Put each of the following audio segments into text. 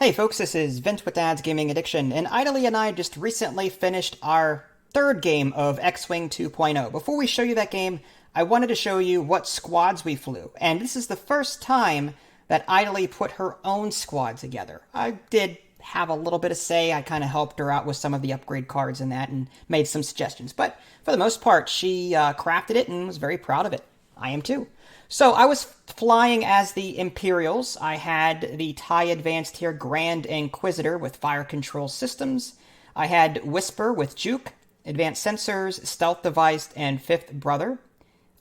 Hey folks, this is Vint with Dad's Gaming Addiction, and Idly and I just recently finished our third game of X-Wing 2.0. Before we show you that game, I wanted to show you what squads we flew, and this is the first time that Idly put her own squad together. I did have a little bit of say. I kind of helped her out with some of the upgrade cards and that, and made some suggestions, but for the most part, she crafted it and was very proud of it. I am too. So I was flying as the Imperials. I had the TIE Advanced here Grand Inquisitor with fire control systems. I had Whisper with Juke, Advanced Sensors, Stealth Device, and Fifth Brother.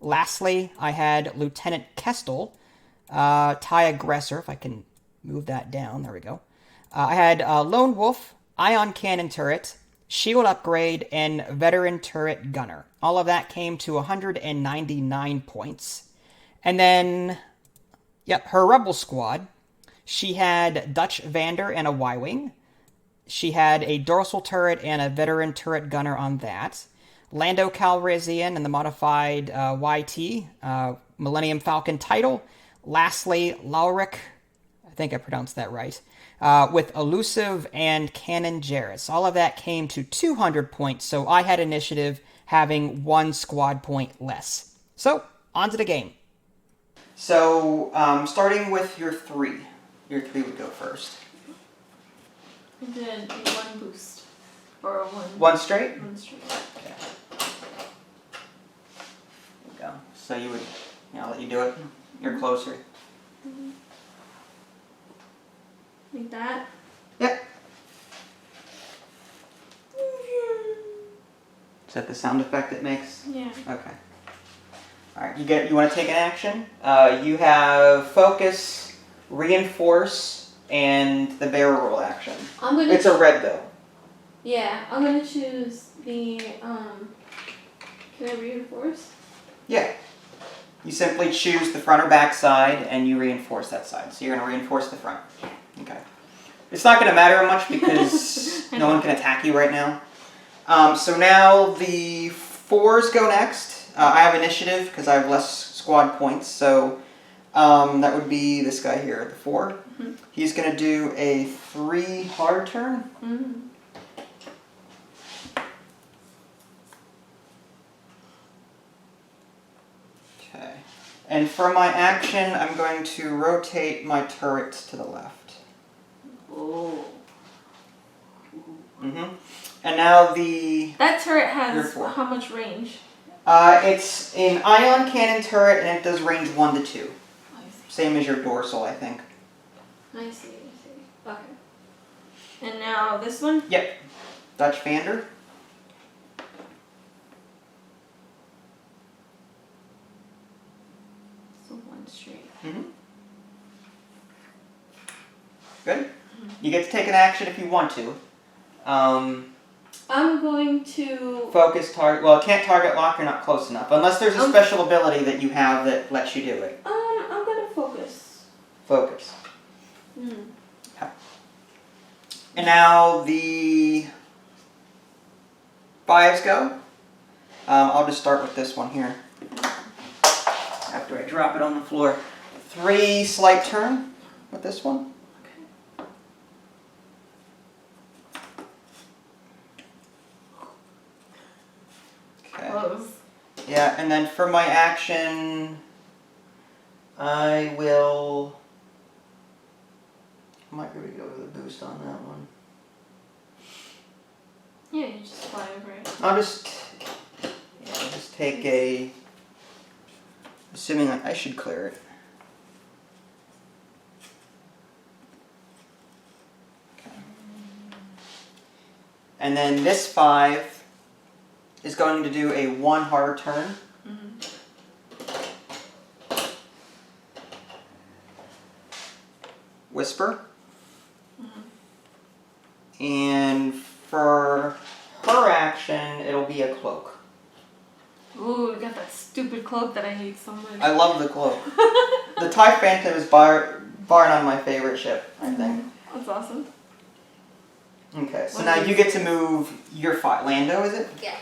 Lastly, I had Lieutenant Kestel, TIE Aggressor, if I can move that down. There we go. I had Lone Wolf, Ion Cannon Turret, Shield Upgrade, and Veteran Turret Gunner. All of that came to 199 points. And then, yep, her Rebel Squad, she had Dutch Vander and a Y-Wing. She had a Dorsal Turret and a Veteran Turret Gunner on that. Lando Calrissian and the modified YT, Millennium Falcon title. Lastly, Lauric, I think I pronounced that right, with Elusive and Cannon Jarrus. All of that came to 200 points, so I had initiative having one squad point less. So, on to the game. So, starting with your three. Your three would go first. I did one boost. Or one... One straight? One straight. Okay. There you go. So you would... Yeah, I'll let you do it. You're closer. Mm-hmm. Like that? Yep. Is that the sound effect it makes? Yeah. Okay. Alright, you want to take an action? You have Focus, Reinforce, and the Barrel Roll action. It's a red though. Yeah, I'm gonna choose the, can I reinforce? Yeah. You simply choose the front or back side, and you reinforce that side. So you're going to reinforce the front. Okay. It's not going to matter much because no one can attack you right now. So now the 4s go next. I have initiative because I have less squad points. So that would be this guy here, the 4. Mm-hmm. He's going to do a 3 hard turn. Mm-hmm. Okay. And for my action, I'm going to rotate my turrets to the left. Oh. Mm-hmm. And now the... That turret has how much range? It's an ion cannon turret, and it does range 1 to 2. I see. Same as your dorsal, I think. I see. Okay. And now this one? Yep. Dutch Vander. So one straight. Mm-hmm. Good. Mm-hmm. You get to take an action if you want to. I'm going to... Focus target... Well, it can't target lock, you're not close enough. Unless there's a special ability that you have that lets you do it. I'm going to focus. Focus. Mm. Okay. And now the 5s go. I'll just start with this one here. After I drop it on the floor. 3 slight turn with this one. Close. Yeah, and then for my action, I will... I might really go with a boost on that one. Yeah, you just fly over it. I'll just take a... Assuming I should clear it. Okay. And then this 5 is going to do a 1 hard turn. Mm-hmm. Whisper. Mm-hmm. And for her action, it'll be a cloak. Ooh, we got that stupid cloak that I hate so much. I love the cloak. The TIE Phantom is bar none my favorite ship, I think. That's awesome. Okay, so now you get to move your 5. Lando, is it? Yeah.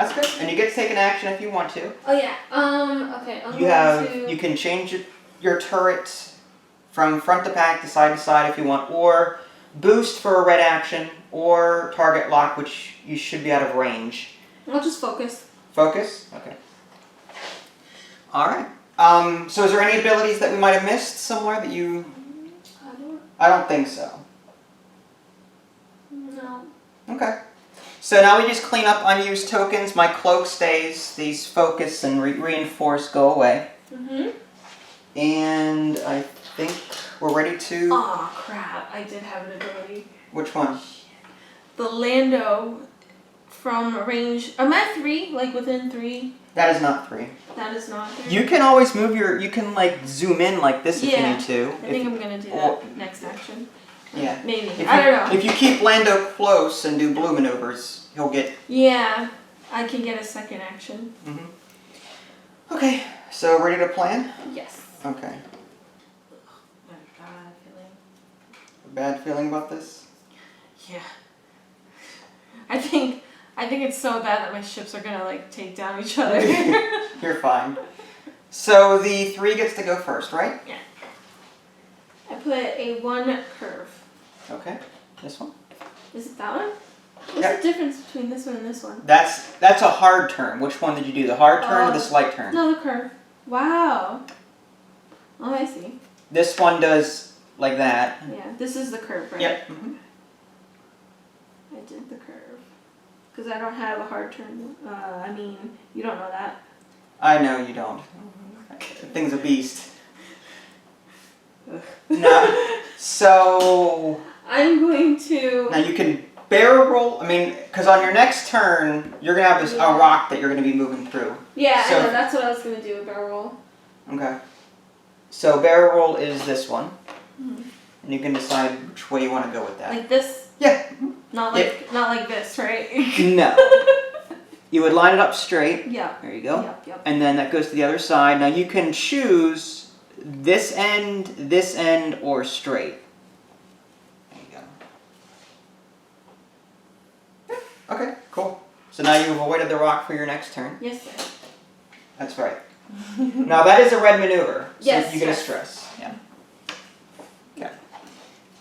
That's good. And you get to take an action if you want to. Oh yeah. Okay. You can change your turret from front to back to side if you want, or boost for a red action, or target lock, which you should be out of range. I'll just focus. Focus? Okay. Alright. So is there any abilities that we might have missed somewhere that you... I don't think so. No. Okay. So now we just clean up unused tokens. My cloak stays. These focus and reinforce go away. Mm-hmm. And I think we're ready to... Oh crap, I did have an ability. Which one? The Lando from range... Am I 3? Like within 3? That is not 3. That is not 3? You can always move you can like zoom in like this if you need to. I think I'm going to do that next action. Yeah. Maybe. I don't know. If you keep Lando close and do blue maneuvers, he'll get... Yeah, I can get a second action. Mm-hmm. Okay, so ready to plan? Yes. Okay. I have a bad feeling. A bad feeling about this? Yeah. I think it's so bad that my ships are gonna like take down each other. You're fine. So the 3 gets to go first, right? Yeah. I put a 1 curve. Okay. This one? Is it that one? What's the difference between this one and this one? That's a hard turn. Which one did you do? The hard turn or the slight turn? No, the curve. Wow. Oh, I see. This one does like that. Yeah, this is the curve, right? Yep. Mm-hmm. I did the curve. Because I don't have a hard turn. I mean, you don't know that. I know you don't. The thing's a beast. No. So... I'm going to... Now you can barrel roll, because on your next turn, you're going to have a rock that you're going to be moving through. Yeah, so, I know, that's what I was going to do, a barrel roll. Okay. So barrel roll is this one. Mm-hmm. And you can decide which way you want to go with that. Like this? Yeah. Not like this, right? No. You would line it up straight. Yeah. There you go. Yep. And then that goes to the other side. Now you can choose this end, or straight. There you go. Yeah. Okay, cool. So now you've avoided the rock for your next turn. Yes, sir. That's right. Now that is a red maneuver. So yes. you get a stress. Yeah. Okay.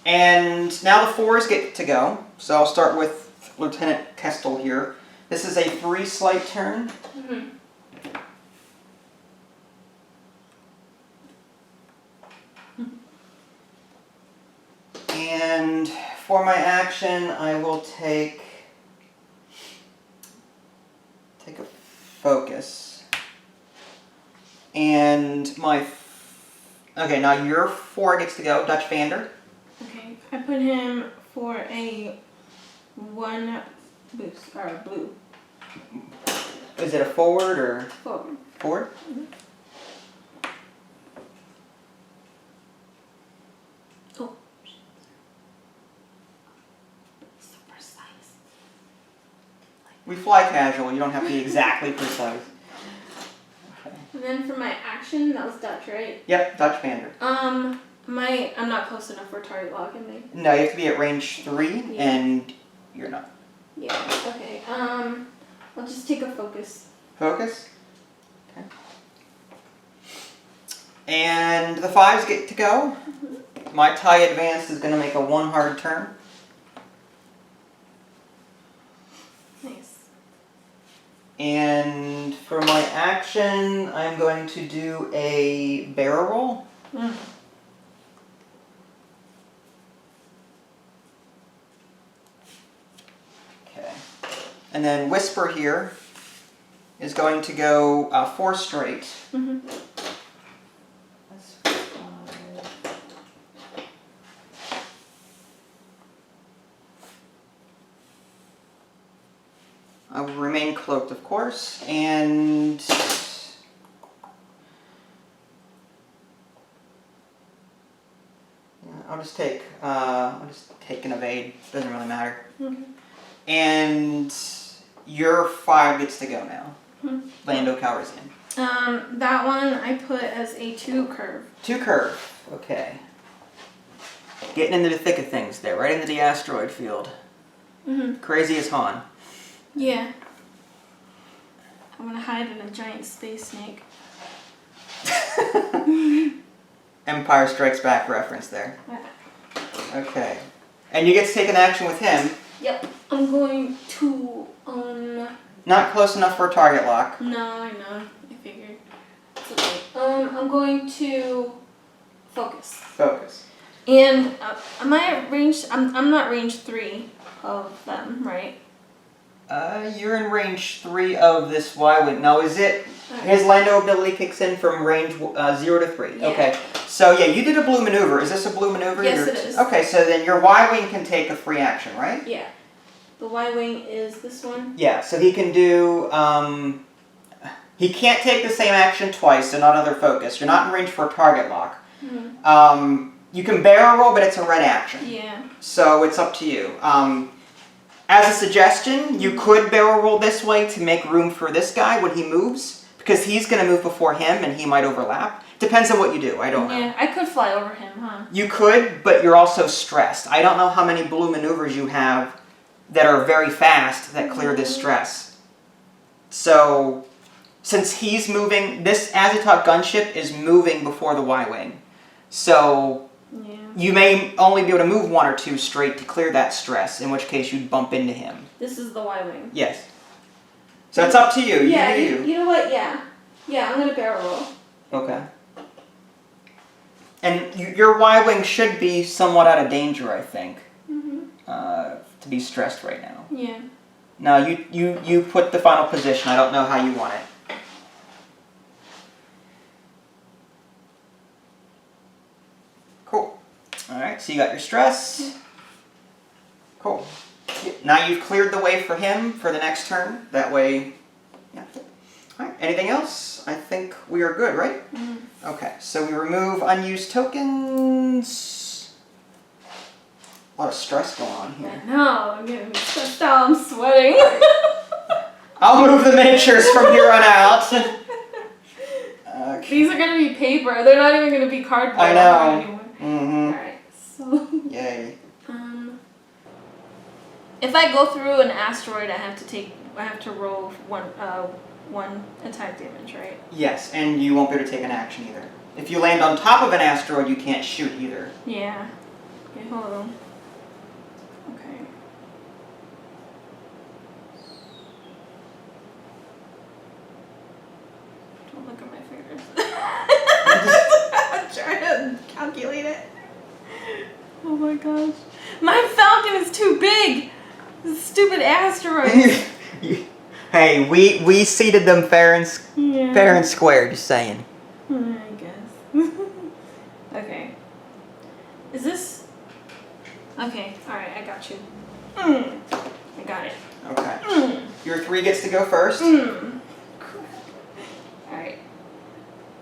And now the 4s get to go. So I'll start with Lieutenant Kestel here. This is a 3 slight turn. Mm-hmm. And for my action, I will take a focus. And okay, now your 4 gets to go, Dutch Vander. Okay, I put him for a 1 boost, or blue. Is it a forward or? Forward. Forward? Mm-hmm. Oh. So precise. We fly casual, you don't have to be exactly precise. Okay. And then for my action, that was Dutch, right? Yep, Dutch Vander. I'm not close enough for target lock, am I? No, you have to be at range 3, and you're not. Yeah, okay. I'll just take a focus. Focus? Okay. And the 5s get to go. Mm-hmm. My tie advanced is going to make a 1 hard turn. Nice. And for my action, I'm going to do a barrel roll. Mm. Okay. And then Whisper here is going to go 4 straight. Mm-hmm. That's 5. I will remain cloaked, of course, and I'll just take an evade. Doesn't really matter. Mm-hmm. And your 5 gets to go now. Mm-hmm. Lando cowers in. That one I put as a 2 curve. 2 curve. Okay. Getting into the thick of things there, right into the asteroid field. Mm-hmm. Crazy as Han. Yeah. I'm gonna hide in a giant space snake. Empire Strikes Back reference there. Yeah. Okay. And you get to take an action with him. Yep. I'm going to Not close enough for a target lock. No, I know. I figured. It's okay. I'm going to focus. Focus. And am I at range? I'm not range 3 of them, right? You're in range 3 of this Y-Wing. Now, is it... His Lando ability kicks in from range 0 to 3. Yeah. Okay. So, yeah, you did a blue maneuver. Is this a blue maneuver? Yes, it is. Okay, so then your Y-Wing can take a free action, right? Yeah. The Y-Wing is this one? Yeah, so he can do... he can't take the same action twice, so not another focus. You're not in range for a target lock. Mm-hmm. You can barrel roll, but it's a red action. Yeah. So it's up to you. As a suggestion, you could barrel roll this way to make room for this guy when he moves, because he's going to move before him and he might overlap. Depends on what you do. I don't know. Yeah, I could fly over him, huh? You could, but you're also stressed. I don't know how many blue maneuvers you have that are very fast that clear this stress. So, since he's moving, this Azathoth gunship is moving before the Y-Wing. So... Yeah. You may only be able to move 1 or 2 straight to clear that stress, in which case you'd bump into him. This is the Y-Wing. Yes. So it's up to you. Yeah, You do you. You know what? Yeah. Yeah, I'm gonna barrel roll. Okay. And your Y-Wing should be somewhat out of danger, I think, to be stressed right now. Yeah. Now, you put the final position. I don't know how you want it. Cool. Alright, so you got your stress. Cool. Now you've cleared the way for him for the next turn. That way, yeah. Alright, anything else? I think we are good, right? Mm-hmm. Okay, so we remove unused tokens. A lot of stress going on here. No, I'm getting stressed out. I'm sweating. I'll move the miniatures from here on out. Okay. These are gonna be paper. They're not even gonna be cardboard I know. anymore. Mm-hmm. Alright, so Yay. if I go through an asteroid, I have to roll one attack damage, right? Yes, and you won't be able to take an action either. If you land on top of an asteroid, you can't shoot either. Yeah. Okay, hold on. Okay. Don't look at my fingers. I'm trying to calculate it. Oh my gosh. My Falcon is too big! This stupid asteroid. Hey, we seated them fair and square, just saying. I guess. Okay. Is this... Okay, alright, I got you. I got it. Okay. Your 3 gets to go first. Alright.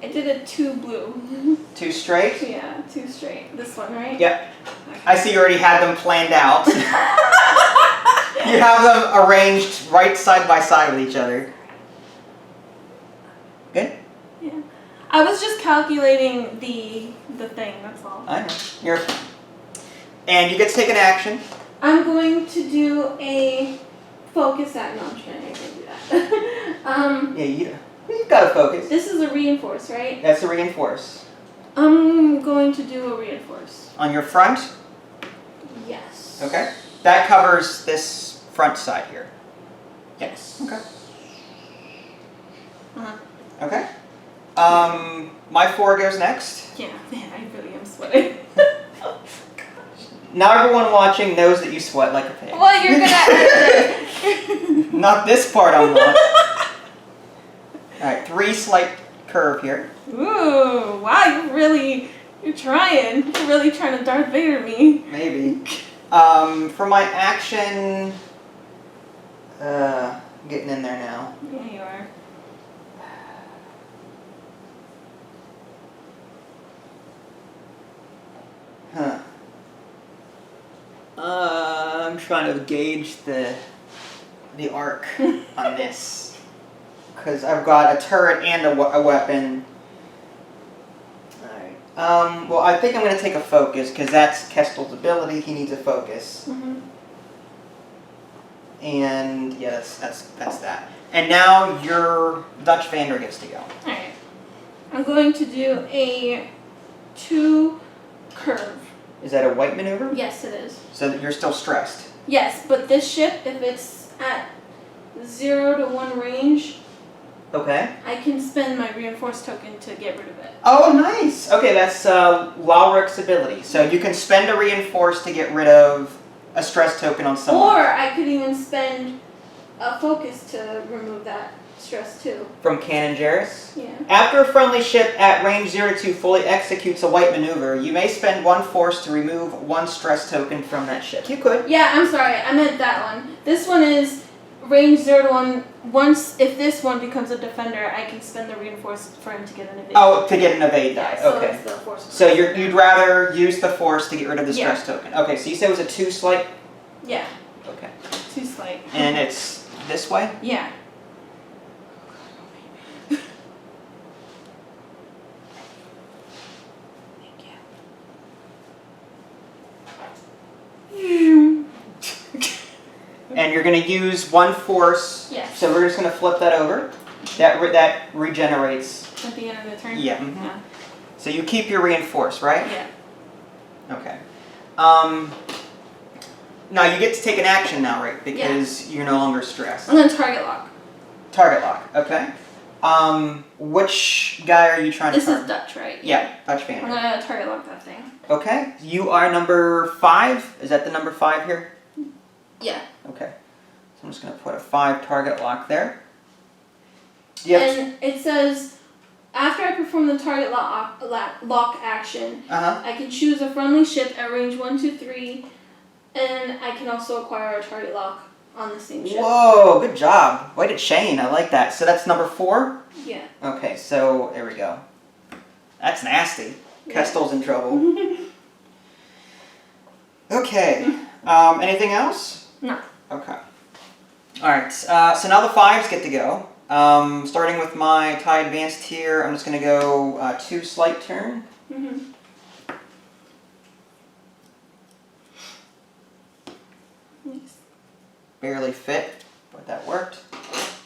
I did a 2 blue. 2 straight? Yeah, 2 straight. This one, right? Yep. Okay. I see you already had them planned out. You have them arranged right side by side with each other. Good? Yeah. I was just calculating the thing, that's all. I know. You're fine. And you get to take an action. I'm going to do a focus at... No, I'm trying to do that. Yeah, you've got to focus. This is a reinforce, right? That's a reinforce. I'm going to do a reinforce. On your front? Yes. Okay. That covers this front side here. Yes. Okay. Uh-huh. Okay. My 4 goes next. Yeah, man, I really am sweating. Now everyone watching knows that you sweat like a pig. Well, you're gonna edit it. Not this part, I'm not. Alright, 3 slight curve here. Ooh, wow, you're trying. You're really trying to Darth Vader me. Maybe. For my action... getting in there now. Yeah, you are. Huh. I'm trying to gauge the arc on this. Because I've got a turret and a weapon. Alright. Well, I think I'm going to take a focus, because that's Kestel's ability. He needs a focus. Mm-hmm. And, yeah, that's that. And now your Dutch Vander gets to go. Alright. I'm going to do a 2 curve. Is that a white maneuver? Yes, it is. So that you're still stressed. Yes, but this ship, if it's at 0 to 1 range, okay, I can spend my reinforced token to get rid of it. Oh, nice. Okay, that's Lalric's ability. So you can spend a reinforce to get rid of a stress token on someone. Or I could even spend a focus to remove that stress too. From Cannon Jarrus? Yeah. After a friendly ship at range 0 to 2 fully executes a white maneuver, you may spend 1 force to remove 1 stress token from that ship. You could. Yeah, I'm sorry. I meant that one. This one is range 0 to 1. Once, if this one becomes a defender, I can spend the reinforced for him to get an evade. Oh, to get an evade die. Yeah, so okay. it's the force. So you'd rather use the force to get rid of the stress token. Okay, so you said it was a 2 slight? Yeah. Okay. 2 slight. And it's this way? Yeah. And you're going to use 1 force. Yes. So we're just going to flip that over. That regenerates. At the end of the turn? Yeah. Mm-hmm. Yeah. So you keep your reinforce, right? Yeah. Okay. Now you get to take an action now, right? Because you're no longer stressed. I'm going to target lock. Target lock. Okay. Which guy are you trying to This target? is Dutch, right? Yeah, Dutch I'm Vander. going to target lock that thing. Okay. You are number 5. Is that the number 5 here? Yeah. Okay. So I'm just going to put a 5 target lock there. Yep. And it says, after I perform the target lock action, I can choose a friendly ship at range 1, 2, 3, and I can also acquire a target lock on the same ship. Whoa, good job. Way to chain. I like that. So that's number 4? Yeah. Okay, so there we go. That's nasty. Yeah. Kestel's in trouble. Okay. Anything else? No. Okay. Alright, so now the 5s get to go. Starting with my TIE Advanced here, I'm just going to go 2 slight turn. Mm-hmm. Nice. Barely fit, but that worked.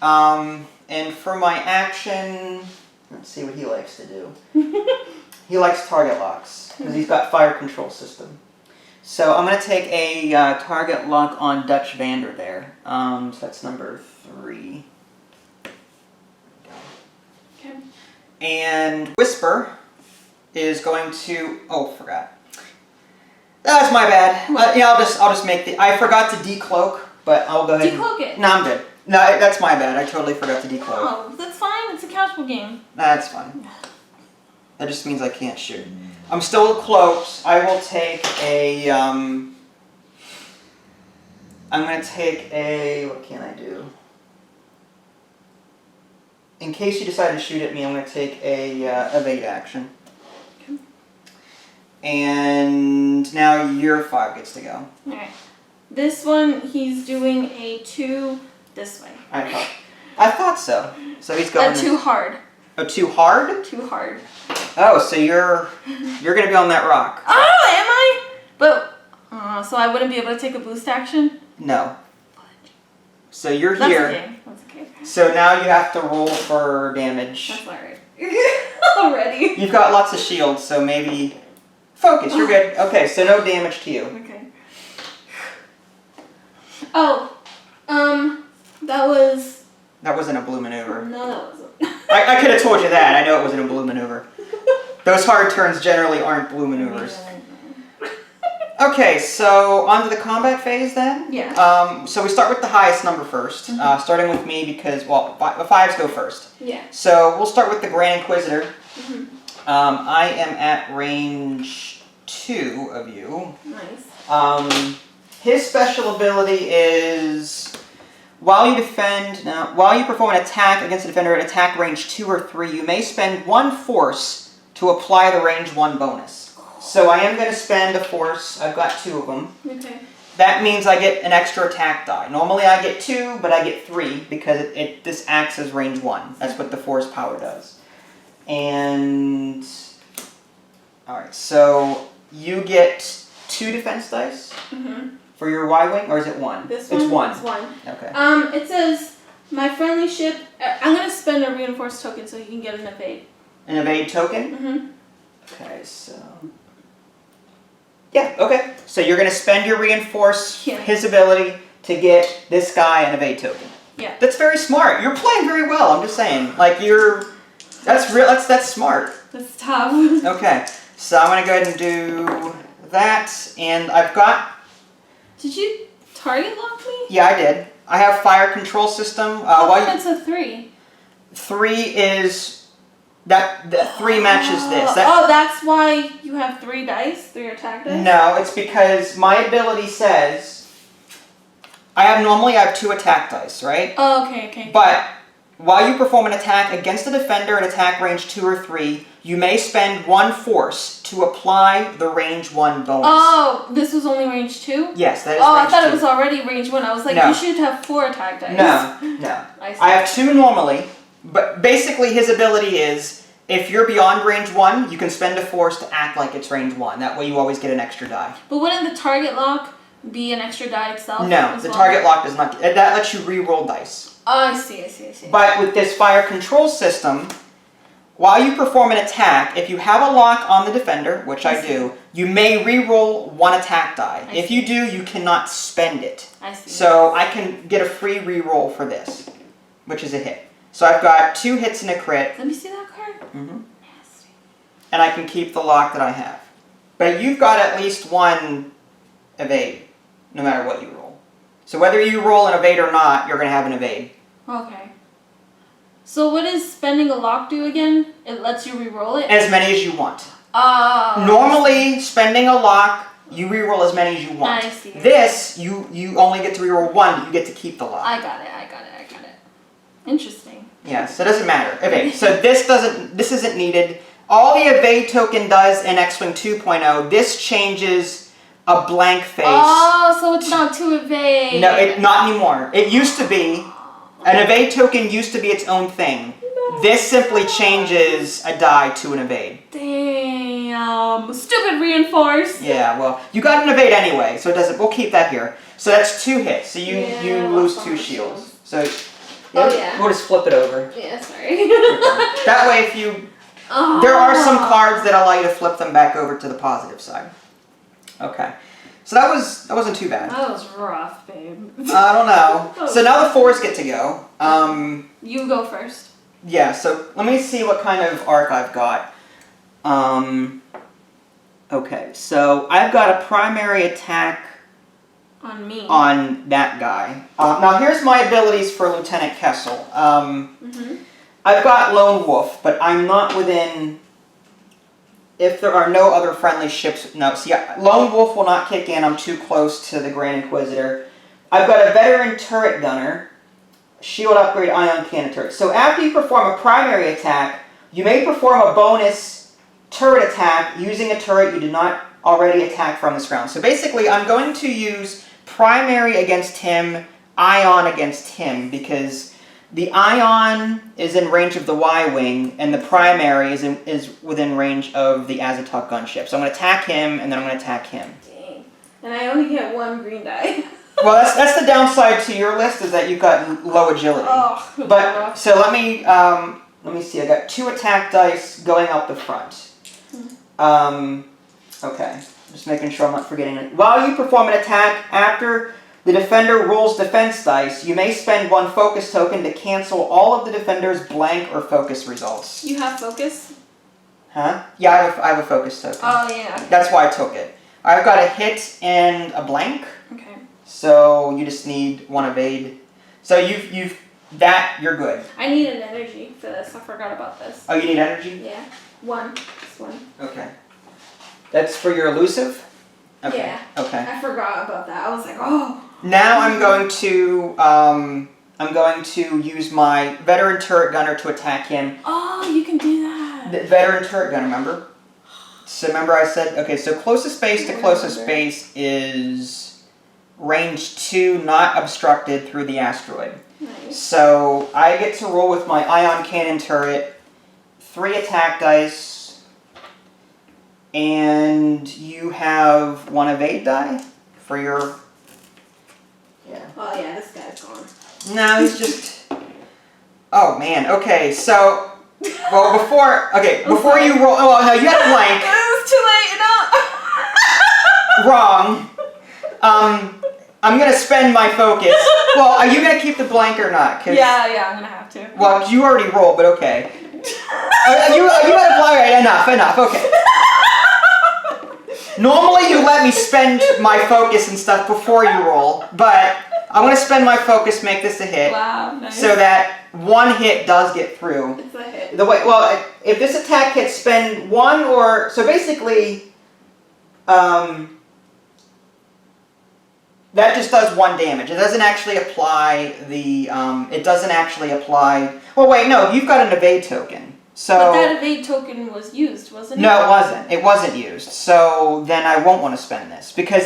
And for my action, let's see what he likes to do. He likes target locks, because he's got fire control system. So I'm going to take a target lock on Dutch Vander there. So that's number 3. Okay. And Whisper is going to... Oh, forgot. That's my bad. Yeah, I'll just make the... I forgot to decloak, but I'll go ahead. Decloak it. No, I'm good. No, that's my bad. I totally forgot to decloak. Oh, that's fine. It's a casual game. That's fine. That just means I can't shoot. I'm still cloaked. I will take a... I'm going to take a... What can I do? In case you decide to shoot at me, I'm going to take a evade action. Okay. And now your 5 gets to go. Alright. This one, he's doing a 2 this way. I thought so. So he's going... Too hard. Oh, too hard? Too hard. Oh, so you're going to be on that rock. Oh, am I? But, so I wouldn't be able to take a boost action? No. So you're That's here. okay. That's okay. So now you have to roll for damage. That's alright. Already. You've got lots of shields, so maybe... Focus, you're good. Okay, so no damage to you. Okay. Oh, that was... That wasn't a blue maneuver. No, that wasn't. I could have told you that. I know it wasn't a blue maneuver. Those hard turns generally aren't blue maneuvers. Okay, so on to the combat phase then? Yeah. So we start with the highest number first, starting with me because, well, the 5s go first. Yeah. So we'll start with the Grand Inquisitor. Mm-hmm. I am at range 2 of you. Nice. His special ability is while you perform an attack against a defender at attack range 2 or 3, you may spend 1 force to apply the range 1 bonus. So I am going to spend a force. I've got 2 of them. Okay. That means I get an extra attack die. Normally I get 2, but I get 3 because this acts as range 1. That's what the force power does. And alright, so you get 2 defense dice for your Y-Wing, or is it 1? This It's one? 1. It's 1. Okay. It says, My friendly ship, I'm going to spend a reinforced token so he can get an evade. An evade token? Mm-hmm. Okay, so... Yeah, okay. So you're going to spend your reinforce his ability to get this guy an evade token. Yeah. That's very smart. You're playing very well, I'm just saying. Like, that's real, that's smart. That's tough. Okay, so I'm going to go ahead and do that, and I've got... Did you target lock me? Yeah, I did. I have fire control system. It's a 3. 3 is... That 3 matches this. That's why you have 3 dice? 3 attack dice? No, it's because my ability says... Normally I have 2 attack dice, right? Oh, okay. But while you perform an attack against a defender at attack range 2 or 3, you may spend 1 force to apply the range 1 bonus. Oh, this was only range 2? Yes, that is range 2. I thought it was already range 1. I was like, no. You should have 4 attack dice. No. I have 2 normally, but basically his ability is, if you're beyond range 1, you can spend a force to act like it's range 1. That way you always get an extra die. But wouldn't the target lock be an extra die itself? No, the target lock does not. That lets you re-roll dice. Oh, I see. But with this fire control system, while you perform an attack, if you have a lock on the defender, which I do, you may re-roll 1 attack die. If you do, you cannot spend it. I see. So I can get a free re-roll for this, which is a hit. So I've got 2 hits and a crit. Let me see that card. Mm-hmm. Nasty. And I can keep the lock that I have. But you've got at least 1 evade, no matter what you roll. So whether you roll an evade or not, you're going to have an evade. Okay. So what does spending a lock do again? It lets you re-roll it? As many as you want. Normally, spending a lock, you re-roll as many as you want. I see. This, you only get to re-roll 1, but you get to keep the lock. I got it. Interesting. Yeah, so it doesn't matter. Okay, so this isn't needed. All the evade token does in X-Wing 2.0, this changes a blank face. Oh, so it's not to evade. No, not anymore. It used to be. An evade token used to be its own thing. No. This simply changes a die to an evade. Damn. Stupid reinforce. Yeah, well, you got an evade anyway, so it doesn't. We'll keep that here. So that's 2 hits. So you lose 2 shields. So we'll just flip it over. Yeah, sorry. That way, if you... There are some cards that allow you to flip them back over to the positive side. Okay. So that wasn't too bad. That was rough, babe. I don't know. So now the 4s get to go. You go first. Yeah, so let me see what kind of arc I've got. Okay, so I've got a primary attack on me. On that guy. Now here's my abilities for Lieutenant Kessel. I've got Lone Wolf, but I'm not within... If there are no other friendly ships... No, see, Lone Wolf will not kick in. I'm too close to the Grand Inquisitor. I've got a Veteran Turret Gunner. Shield Upgrade Ion Cannon Turret. So after you perform a primary attack, you may perform a bonus turret attack using a turret you did not already attack from this round. So basically, I'm going to use primary against him, Ion against him, because the Ion is in range of the Y-Wing, and the primary is within range of the Azathoth gunship. So I'm going to attack him, and then I'm going to attack him. Dang. And I only get 1 green die. Well, that's the downside to your list, is that you've got low agility. But so let me see. I got 2 attack dice going out the front. Okay, just making sure I'm not forgetting it. While you perform an attack, after the defender rolls defense dice, you may spend 1 focus token to cancel all of the defender's blank or focus results. You have focus? Huh? Yeah, I have a focus token. Oh yeah. Okay. That's why I took it. I've got a hit and a blank. Okay. So you just need 1 evade. So you're good. I need an energy for this. I forgot about this. Oh, you need energy? Yeah. 1. Just 1. Okay. That's for your elusive? Okay. Yeah. Okay. I forgot about that. I was like, oh. Now I'm going to use my Veteran Turret Gunner to attack him. Oh, you can do that. The Veteran Turret Gunner, remember? So remember I said, okay, so closest base to closest base is range 2, not obstructed through the asteroid. Nice. So I get to roll with my Ion Cannon turret, 3 attack dice, and you have 1 evade die for your... Yeah. Oh yeah, this guy's gone. No, he's just... Oh man. Okay. So, well, before you roll. Oh no, you had a blank. It was too late. No. Wrong. I'm gonna spend my focus. Well, are you gonna keep the blank or not? Yeah, I'm gonna have to. Well, you already rolled, but okay. You had a blank. Right, enough. Okay. Normally, you let me spend my focus and stuff before you roll, but I'm gonna spend my focus, make this a hit. Wow, nice. So that one hit does get through. It's a hit. Well, if this attack hits, spend one or so basically. That just does 1 damage. It doesn't actually apply the. It doesn't actually apply. Well, wait, no. You've got an evade token. So. But that evade token was used, wasn't it? No, it wasn't. It wasn't used. So then I won't want to spend this because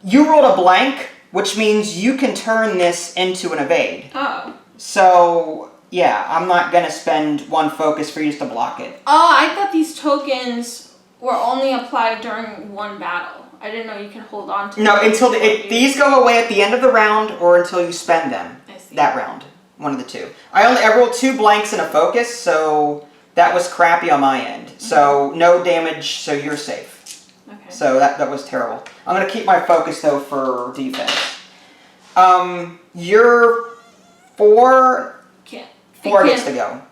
you rolled a blank, which means you can turn this into an evade. Oh. So yeah, I'm not gonna spend 1 focus for you just to block it. Oh, I thought these tokens were only applied during 1 battle. I didn't know you can hold on to them. No, until these go away at the end of the round or until you spend them. I see. That round. One of the two. I rolled 2 blanks and a focus, so that was crappy on my end. Mm-hmm. So no damage, so you're safe. Okay. So that was terrible. I'm gonna keep my focus though for defense. You're 4 gets to go.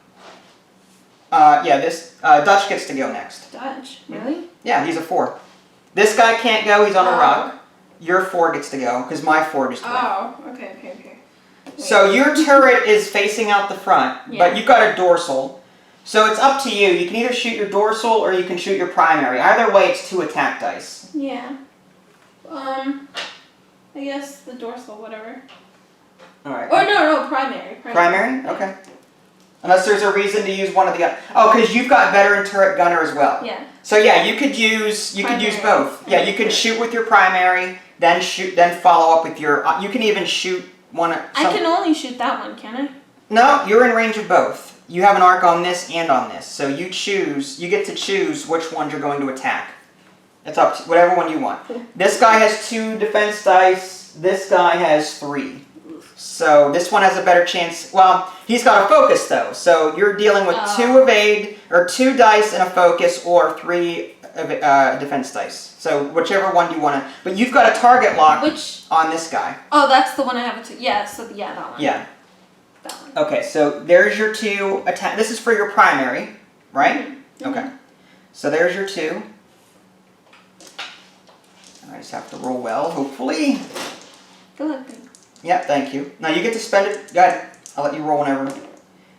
This Dutch gets to go next. Dutch? Really? Yeah, he's a 4. This guy can't go, he's on a rock. Your 4 gets to go, because my 4 just went. Oh, okay. Wait. So your turret is facing out the front, but you've got a dorsal. So it's up to you. You can either shoot your dorsal or you can shoot your primary. Either way, it's 2 attack dice. Yeah. I guess the dorsal, whatever. Alright. Or no, primary. Primary? Okay. Unless there's a reason to use one of the other. Oh, because you've got veteran turret gunner as well. Yeah. So yeah, you could use both. Yeah, you can shoot with your primary, then follow up with your. You can even shoot one. I can only shoot that one, can I? No, you're in range of both. You have an arc on this and on this, so you get to choose which ones you're going to attack. It's up to whatever one you want. This guy has 2 defense dice. This guy has 3. So this one has a better chance. Well, he's got a focus though, so you're dealing with 2 evade or 2 dice and a focus, or 3 defense dice. So whichever one you want to. But you've got a target lock on this guy. Oh, that's the one I have to. Yeah. So that one. Yeah. That one. Okay, so there's your 2 attack. This is for your primary, right? Mm-hmm. Okay. So there's your 2. I just have to roll well, hopefully. Good luck. Yep, thank you. Now you get to spend it. Go ahead. I'll let you roll whenever.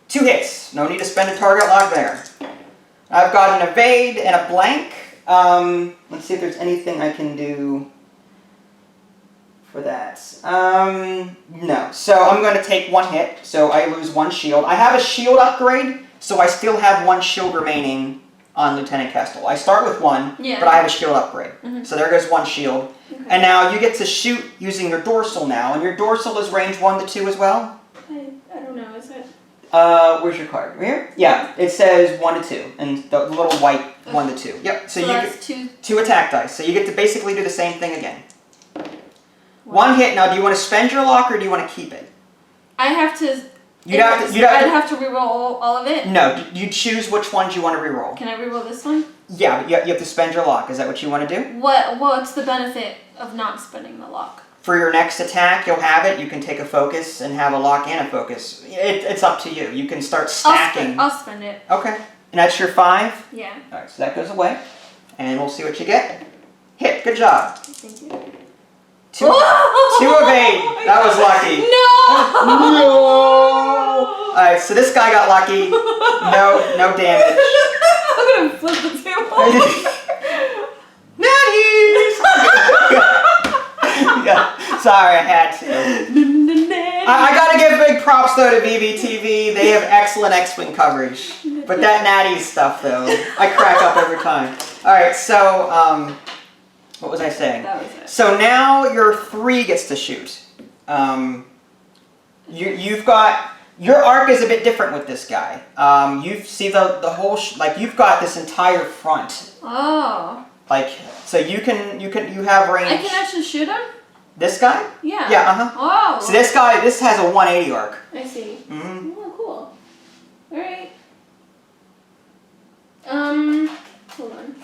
2 hits. No need to spend a target lock there. I've got an evade and a blank. Let's see if there's anything I can do for that. No. So I'm going to take 1 hit, so I lose 1 shield. I have a shield upgrade, so I still have 1 shield remaining on Lieutenant Kestel. I start with 1, but I have a shield upgrade. Mm-hmm. So there goes 1 shield. Okay. And now you get to shoot using your dorsal now, and your dorsal is range 1 to 2 as well? I don't know, is it? Where's your card? Here? Yeah, it says 1 to 2, and the little white 1 to 2. Yep, so you that's get 2 attack dice. So you get to basically do the same thing again. 1 hit. Now, do you want to spend your lock or do you want to keep it? I have to. I'd have to reroll all of it? No, you choose which ones you want to reroll. Can I reroll this one? Yeah, but you have to spend your lock. Is that what you want to do? What's the benefit of not spending the lock? For your next attack, you'll have it. You can take a focus and have a lock and a focus. It's up to you. You can start stacking. I'll spend it. Okay. And that's your 5? Yeah. Alright, so that goes away. And we'll see what you get. Hit. Good job. Thank you. 2 evade. That was lucky. No! Alright, so this guy got lucky. No damage. I'm gonna flip the table. Natties! Yeah, sorry, I had to. I gotta give big props though to VVTV. They have excellent X-Wing coverage. But that Natties stuff though, I crack up every time. Alright, so, what was I saying? That was it. So now your 3 gets to shoot. You've got. Your arc is a bit different with this guy. You see the whole you've got this entire front. Oh. So you have range. I can actually shoot him? This guy? Yeah. Yeah, Oh. So this has a 180 arc. I see. Mm-hmm. Oh, cool. Alright. Hold on.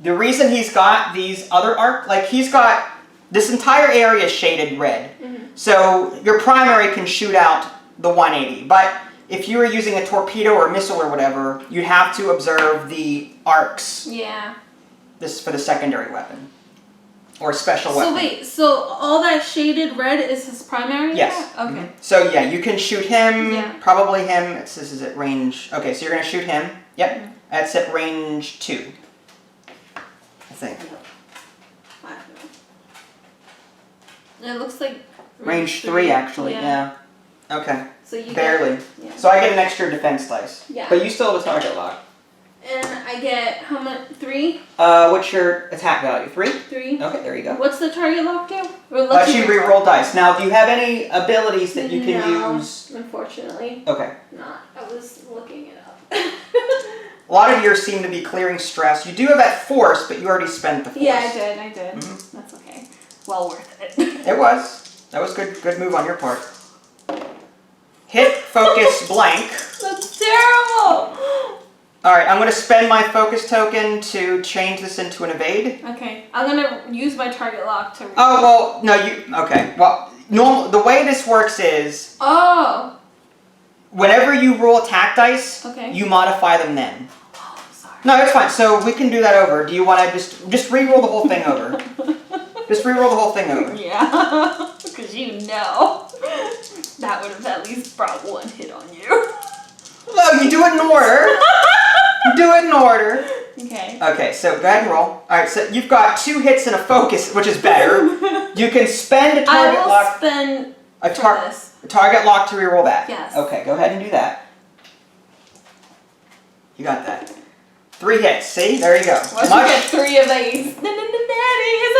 The reason he's got these other arc, like he's got this entire area shaded red. Mm-hmm. So your primary can shoot out the 180. But if you were using a torpedo or a missile or whatever, you'd have to observe the arcs. Yeah. This is for the secondary weapon. Or special weapon. So wait, so all that shaded red is his primary? Yes. Okay. Mm-hmm. So yeah, you can shoot him, Yeah. probably him. This is at range. Okay, so you're going to shoot him. Yep. Mm-hmm. That's at range 2. I think. I don't know. It looks like Range 3 actually, yeah. Okay. So you barely. Yeah. So I get an extra defense dice. Yeah. But you still have a target lock. And I get how much? 3? What's your attack value? 3? 3. Okay, there you go. What's the target lock do? Or Let you re-roll dice. Now, do you have any abilities that you can use? Unfortunately. Okay. Not. I was looking it up. A lot of yours seem to be clearing stress. You do have that force, but you already spent the force. Yeah, I did. Mm-hmm. That's okay. Well worth it. It was. That was good move on your part. Hit, focus, blank. That's terrible! Alright, I'm going to spend my focus token to change this into an evade. Okay, I'm gonna use my target lock to... Oh, well, no, okay. Well, the way this works is... Oh! Whenever you roll attack dice, Okay. you modify them then. Oh, sorry. No, it's fine. So we can do that over. Do you want to just re-roll the whole thing over? Just re-roll the whole thing over. Yeah, because you know that would have at least brought 1 hit on you. No, you do it in order. You do it in order. Okay. Okay, so go ahead and roll. All right, so you've got 2 hits and a focus, which is better. You can spend a target I will lock. spend A this. target lock to re-roll that. Yes. Okay, go ahead and do that. You got that. 3 hits. See, there you go. Once you get 3 of these.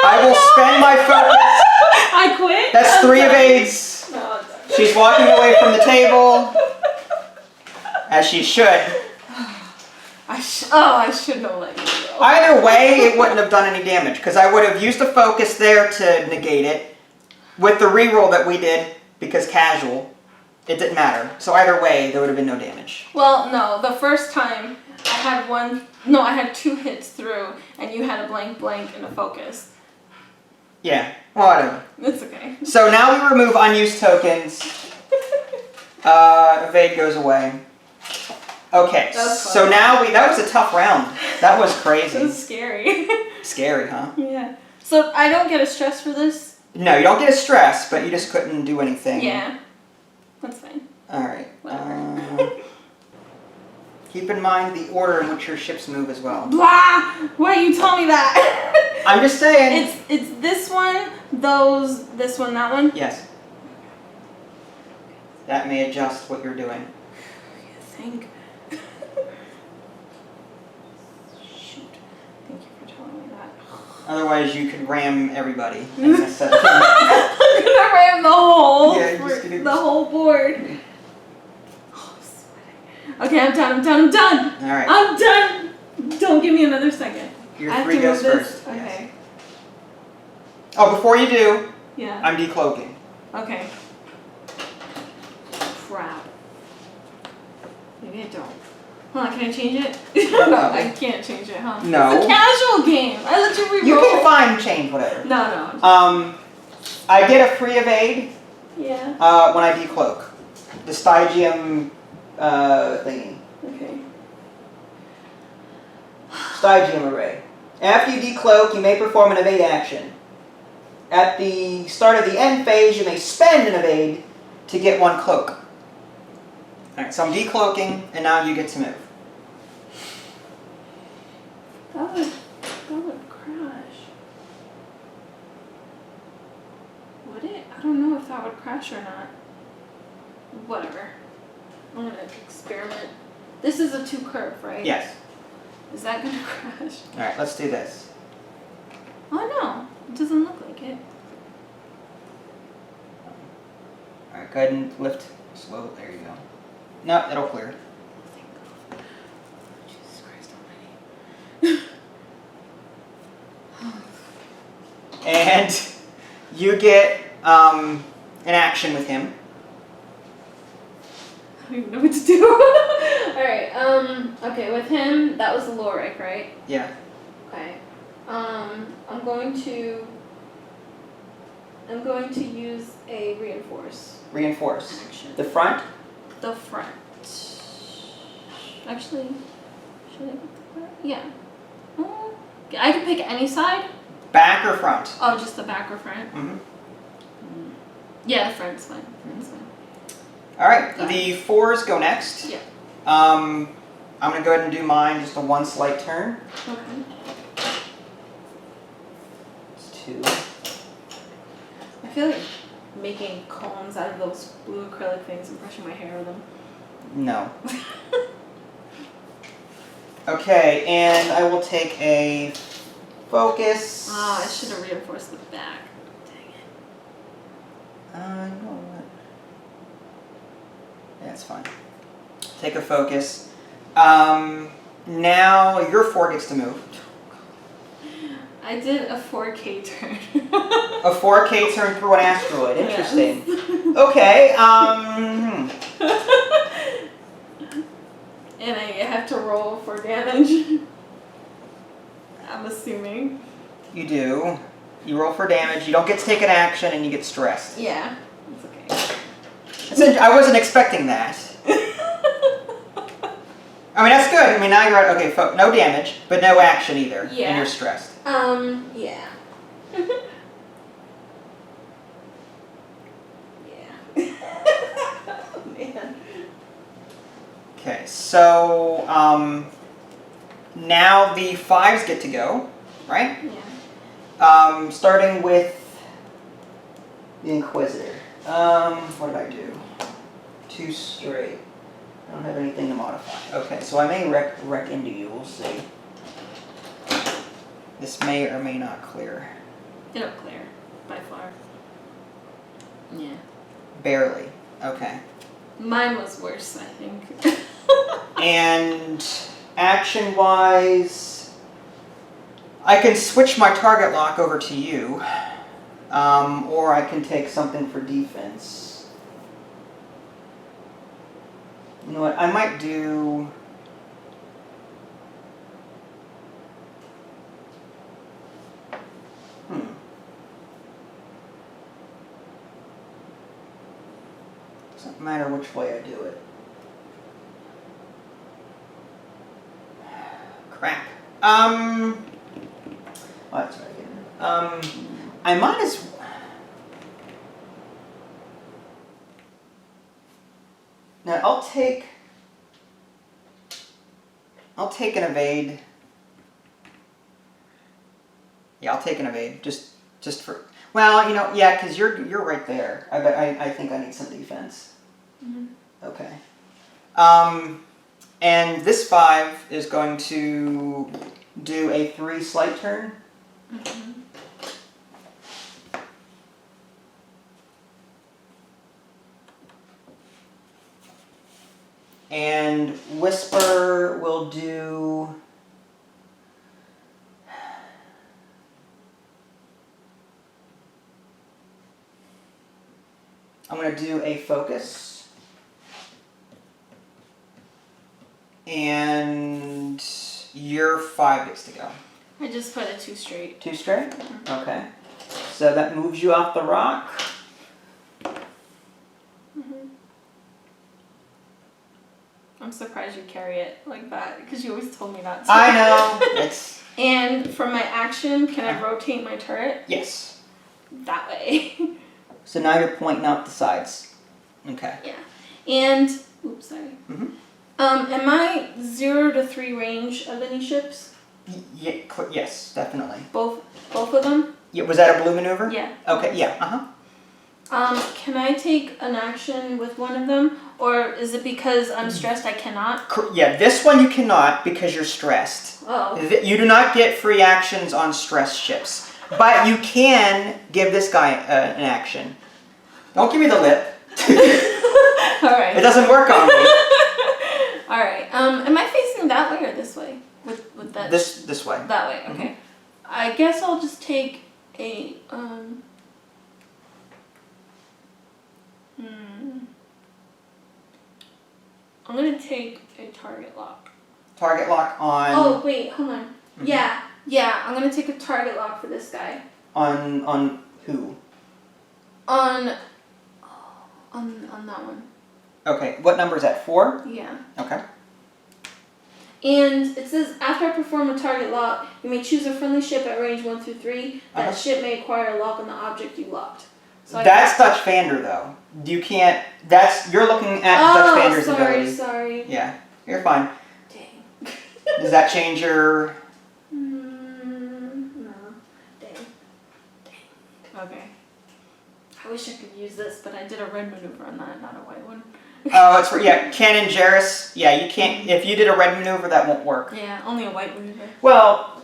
I will spend my focus. I quit. That's 3 evades. No, She's walking away from the table, as she should. I shouldn't have let you go. Either way, it wouldn't have done any damage, because I would have used a focus there to negate it. With the reroll that we did, because casual, it didn't matter. So either way, there would have been no damage. Well, no, the first time I had 2 hits through, and you had a blank and a focus. Yeah, whatever. It's okay. So now we remove unused tokens. Evade goes away. Okay, so now that was a tough round. That was crazy. It was scary. Scary, huh? Yeah. So I don't get a stress for this? No, you don't get a stress, but you just couldn't do anything. Yeah. That's fine. Alright. Whatever. Keep in mind the order in which your ships move as well. Blah! Why you tell me that? I'm just saying. It's this one, this one, that one? Yes. That may adjust what you're doing. You think? Shoot. Thank you for telling me that. Otherwise, you could ram everybody. I'm gonna ram the whole board. Oh, I'm sweating. Okay, I'm done. Alright. I'm done. Don't give me another second. Your I have 3 to goes move this? first. Okay. Yes. Oh, before you do, Yeah. I'm decloaking. Okay. Crap. Maybe I don't. Hold on, can I change it? No. I can't change it, huh? No. It's a casual game. I let you re-roll. You can find change, whatever. No. I get a free evade Yeah. when I decloak. The Stygium thingy. Okay. Stygium array. After you decloak, you may perform an evade action. At the start of the end phase, you may spend an evade to get 1 cloak. Alright, so I'm decloaking, and now you get to move. That would crash. Would it? I don't know if that would crash or not. Whatever. I'm gonna experiment. This is a 2 curve, right? Yes. Is that gonna crash? Alright, let's do this. Oh no, it doesn't look like it. Alright, go ahead and lift slow. There you go. No, it'll clear. Thank God. Jesus Christ almighty. And you get an action with him. I don't even know what to do. Alright, okay, with him, that was the Lorik, right? Yeah. Okay. I'm going to use a reinforce. Reinforce. Action. The front? The front. Actually, should I pick the front? Yeah. I can pick any side? Back or front? Oh, just the back or front? Mm-hmm. Yeah, the front's fine. Front's fine. Alright, the 4s go next. Yeah. I'm going to go ahead and do mine, just a 1 slight turn. Okay. It's 2. I feel like making combs out of those blue acrylic things and brushing my hair with them. No. Okay, and I will take a focus. Ah, I should have reinforced the back. Dang it. You know what? Yeah, it's fine. Take a focus. Now your 4 gets to move. I did a 4K turn. A 4K turn through an asteroid. Interesting. Yes. Okay. And I have to roll for damage. I'm assuming. You do. You roll for damage. You don't get to take an action, and you get stressed. Yeah, it's okay. I wasn't expecting that. I mean, that's good. I mean, now you're at, okay, no damage, but no action either. Yeah. And you're stressed. Yeah. Yeah. Man. Okay, so, now the 5s get to go, right? Yeah. Starting with the Inquisitor. What did I do? 2 straight. I don't have anything to modify. Okay, so I may wreck into you. We'll see. This may or may not clear. It'll clear, by far. Yeah. Barely. Okay. Mine was worse, I think. And action-wise, I can switch my target lock over to you, or I can take something for defense. You know what? I might do. Doesn't matter which way I do it. Crap. Let's try again. I might as. Now I'll take an evade. Yeah, I'll take an evade just for. Well, you know, yeah, because you're right there. I think I need some defense. Mm-hmm. Okay. And this 5 is going to do a 3 slight turn. Mm-hmm. And Whisper will do. I'm going to do a focus. And your 5 gets to go. I just put a 2 straight. 2 straight? Okay. So that moves you off the rock. Mm-hmm. I'm surprised you carry it like that, because you always told me not to. I know. It's. And for my action, can I rotate my turret? Yes. That way. So now you're pointing out the sides. Okay. Yeah. And, oops, sorry. Mm-hmm. Am I 0 to 3 range of any ships? Yes, definitely. Both of them? Yeah, was that a blue maneuver? Yeah. Okay, yeah, uh-huh. Can I take an action with one of them? Or is it because I'm stressed I cannot? Yeah, this one you cannot because you're stressed. Oh. You do not get free actions on stressed ships. But you can give this guy an action. Don't give me the lip. Alright. It doesn't work on me. Alright. Am I facing that way or this way? With that? This way. That way, okay. I guess I'll just take a I'm gonna take a target lock. Target lock on... Oh, wait, hold on. Mm-hmm. Yeah, I'm gonna take a target lock for this guy. On who? On that one. Okay, what number is that? 4? Yeah. Okay. And it says, after I perform a target lock, you may choose a friendly ship at range 1 through 3. That ship may acquire a lock on the object you locked. So that's Dutch Vander, though. You can't... You're looking at Dutch Vander's ability. Sorry. Yeah, you're fine. Dang. Does that change your... No. Dang. Okay. I wish I could use this, but I did a red maneuver on that, not a white one. Oh, it's for... Yeah, Cannon Jarrus. Yeah, you can't... If you did a red maneuver, that won't work. Yeah, only a white maneuver. Well...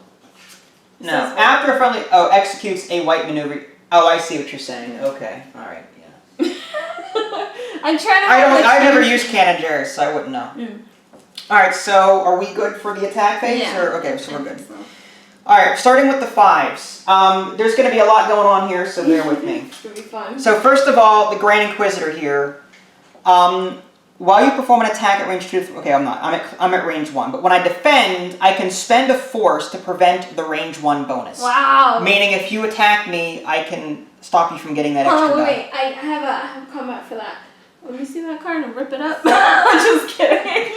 No. After a friendly... Oh, executes a white maneuver... Oh, I see what you're saying. Okay. Alright, yeah. I'm trying to... I've never used Cannon Jarrus, so I wouldn't know. Alright, so are we good for the attack phase? Yeah. Okay, so we're good. Alright, starting with the 5s. There's going to be a lot going on here, so bear with me. It's going to be fun. So first of all, the Grand Inquisitor here. While you perform an attack at range 2... Okay, I'm not. I'm at range 1. But when I defend, I can spend a force to prevent the range 1 bonus. Wow. Meaning if you attack me, I can stop you from getting that extra die. Wait. I have a combat for that. Let me see that card and rip it up. I'm just kidding.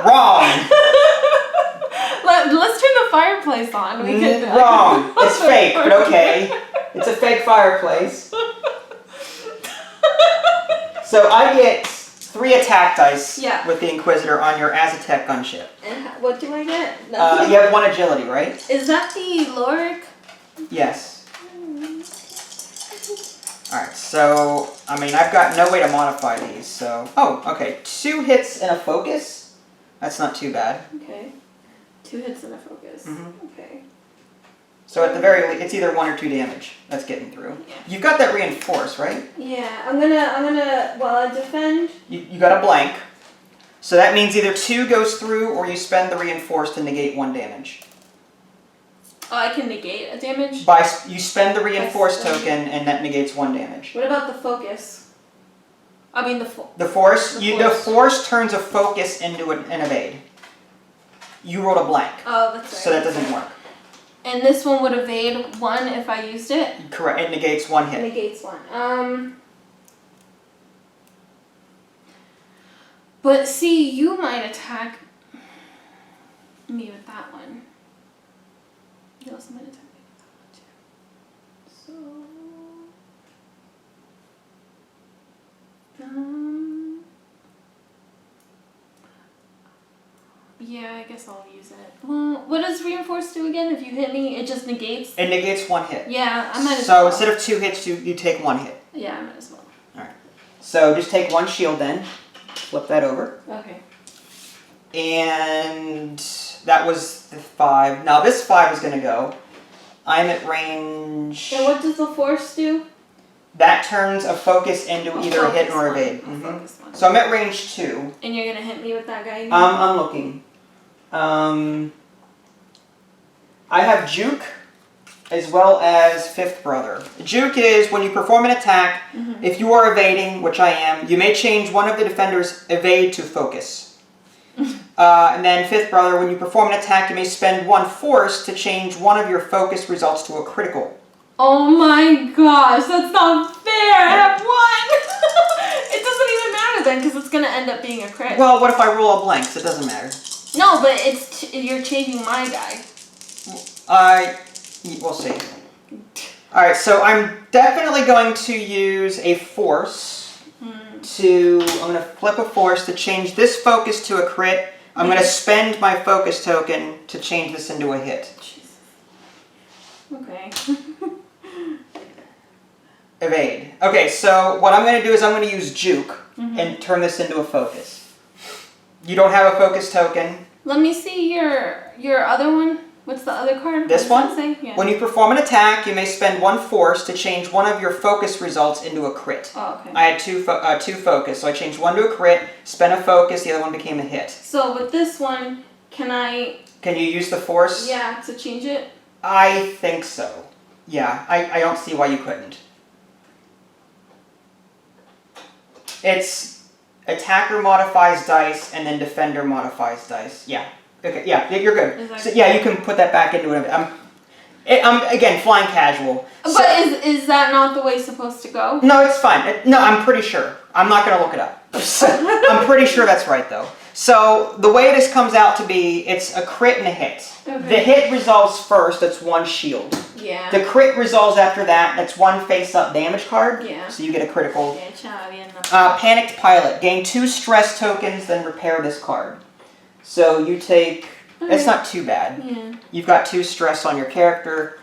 Wrong. Let's turn the fireplace on. We can, wrong. It's fake, but okay. It's a fake fireplace. So I get 3 attack dice with the Inquisitor on your Aztec gunship. And what do I get? You have 1 agility, right? Is that the Lorik? Yes. Alright, so, I mean, I've got no way to modify these, so... Oh, okay. 2 hits and a focus? That's not too bad. Okay. 2 hits and a focus. Mm-hmm. Okay. So at the very least, it's either 1 or 2 damage that's getting through. Yeah. You've got that reinforce, right? Yeah, I'm gonna, while I defend... You got a blank. So that means either 2 goes through or you spend the reinforce to negate 1 damage. Oh, I can negate a damage? You spend the reinforce token and that negates 1 damage. What about the focus? I mean the force. The force? The force turns a focus into an evade. You rolled a blank. Oh, that's right. So that doesn't work. And this one would evade 1 if I used it? Correct. It negates 1 hit. It negates 1. But see, you might attack me with that one. You also might attack me with that one too. So... Yeah, I guess I'll use it. Well, what does reinforce do again? If you hit me, it just negates? It negates 1 hit. Yeah, I might as well. So instead of 2 hits, you take 1 hit. Yeah, I might as well. Alright. So just take 1 shield then. Flip that over. Okay. And that was the 5. Now this 5 is going to go. I'm at range... And what does the force do? That turns a focus into either a hit or evade. Mm-hmm. So I'm at range 2. And you're going to hit me with that guy again? I'm looking. I have Juke as well as Fifth Brother. Juke is when you perform an attack, if you are evading, which I am, you may change one of the defender's evade to focus. And then Fifth Brother, when you perform an attack, you may spend 1 force to change one of your focus results to a critical. Oh my gosh, that's not fair! I have 1! It doesn't even matter then, because it's going to end up being a crit. Well, what if I roll a blank? So it doesn't matter. No, but you're changing my die. We'll see. Alright, so I'm definitely going to use a force I'm going to flip a force to change this focus to a crit. I'm going to spend my focus token to change this into a hit. Jesus. Okay. Evade. Okay, so what I'm going to do is I'm going to use Juke and turn this into a focus. You don't have a focus token. Let me see your other one. What's the other card? This one? Say? Yeah. When you perform an attack, you may spend 1 force to change one of your focus results into a crit. Oh, okay. I had two focus, so I changed 1 to a crit, spent a focus, the other one became a hit. So with this one, can you use the force? Yeah, to change it? I think so. Yeah, I don't see why you couldn't. It's attacker modifies dice, and then defender modifies dice. Yeah. Okay, yeah, you're good. So, yeah, you can put that back into it. I'm again, flying casual. But So, is that not the way it's supposed to go? no, it's fine. No, I'm pretty sure. I'm not going to look it up. I'm pretty sure that's right, though. So, the way this comes out to be, it's a crit and a hit. Okay. The hit resolves first, that's 1 shield. Yeah. The crit resolves after that, that's 1 face-up damage card. Yeah. So you get a critical. Panicked Pilot. Gain 2 stress tokens, then repair this card. So you take... It's not too bad. Yeah. You've got 2 stress on your character.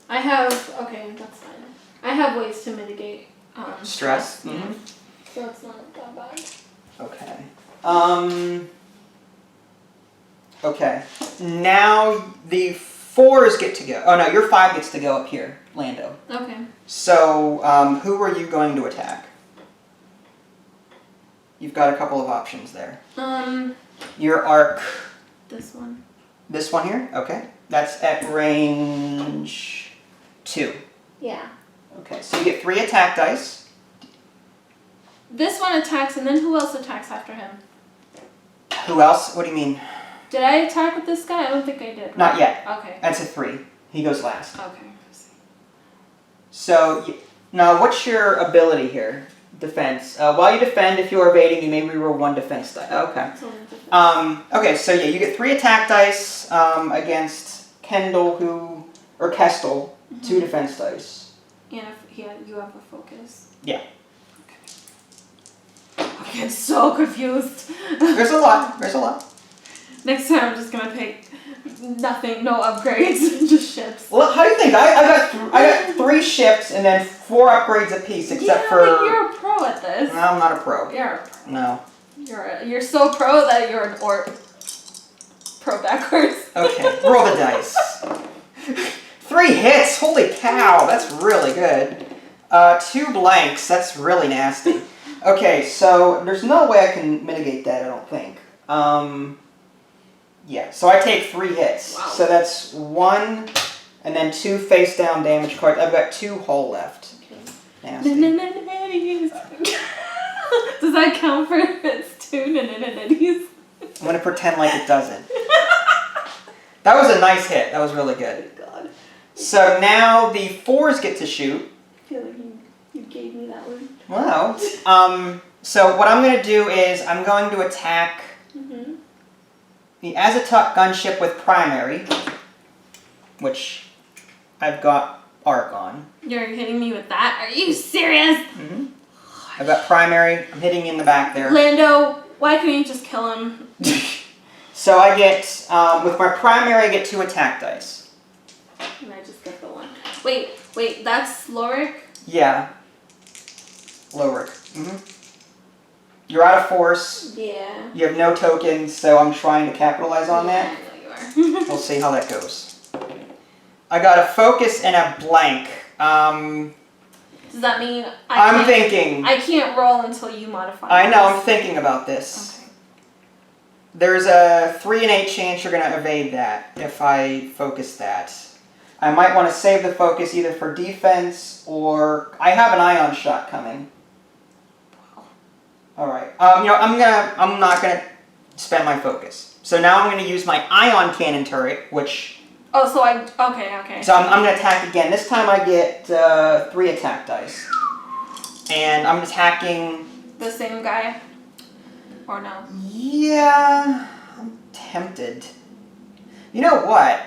I have... Okay, that's fine. I have ways to mitigate stress. Yeah. Mm-hmm. So it's not that bad. Okay. Okay. Now the 4s get to go. Oh no, your 5 gets to go up here, Lando. Okay. So, who are you going to attack? You've got a couple of options there. Your arc. This one. This one here? Okay. That's at range 2. Yeah. Okay, so you get 3 attack dice. This one attacks, and then who else attacks after him? Who else? What do you mean? Did I attack with this guy? I don't think I did. Not yet. Okay. That's a 3. He goes last. Okay. So, now what's your ability here? Defense. While you defend, if you are evading, you may reroll 1 defense die. Okay. Okay, so yeah, you get 3 attack dice against Kestel, 2 defense dice. And you have a focus. Yeah. Okay, I'm so confused. There's a lot. There's a lot. Next time I'm just gonna pick nothing, no upgrades, just ships. Well, how do you think? I got 3 ships and then 4 upgrades apiece, except for. But you're a pro at this. No, I'm not a pro. You're a pro. No. You're so pro that you're an orc. Pro backwards. Okay, roll the dice. 3 hits. Holy cow, that's really good. 2 blanks. That's really nasty. Okay, so there's no way I can mitigate that. I don't think. Yeah, so I take 3 hits. Wow. So that's 1, and then 2 face down damage cards. I've got 2 hull left. Okay. Nasty. Does that count for its 2 nananitties? I'm gonna pretend like it doesn't. That was a nice hit. That was really good. Oh God. So now the 4s get to shoot. I feel like you gave me that one. Wow. So what I'm gonna do is I'm going to attack the Azatec gunship with primary, which I've got arc on. You're hitting me with that? Are you serious? Mm-hmm. I've got primary. I'm hitting you in the back there. Lando, why couldn't you just kill him? So I get, with my primary, I get 2 attack dice. And I just get the 1. Wait, that's Lorik? Yeah. Lorik. Mm-hmm. You're out of force. Yeah. You have no tokens, so I'm trying to capitalize on that. I know you are. We'll see how that goes. I got a focus and a blank. Does that mean I'm thinking. I can't roll until you modify I know, I'm thinking about this. Okay. There's a 3 in 8 chance you're going to evade that if I focus that. I might want to save the focus either for defense or I have an ion shot coming. All right. I'm not gonna spend my focus. So now I'm gonna use my ion cannon turret, which. Oh, so okay. So I'm gonna attack again. This time I get 3 attack dice, and I'm attacking. The same guy, or no? Yeah, I'm tempted. You know what?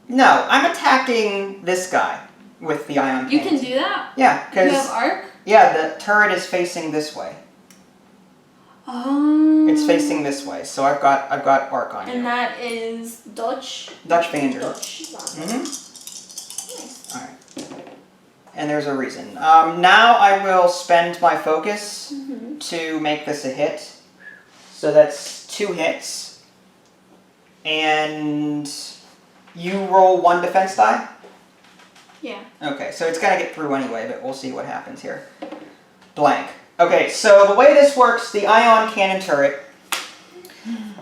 No, I'm attacking this guy with the ion cannon. You can do that? Yeah, because. You have arc? Yeah, the turret is facing this way. Oh. It's facing this way, so I've got arc on you. And that is Dutch. Dutch Vander. Mm-hmm. Nice. All right. And there's a reason. Now I will spend my focus to make this a hit. So that's 2 hits. And you roll 1 defense die? Yeah. Okay, so it's gonna get through anyway, but we'll see what happens here. Blank. Okay, so the way this works, the ion cannon turret,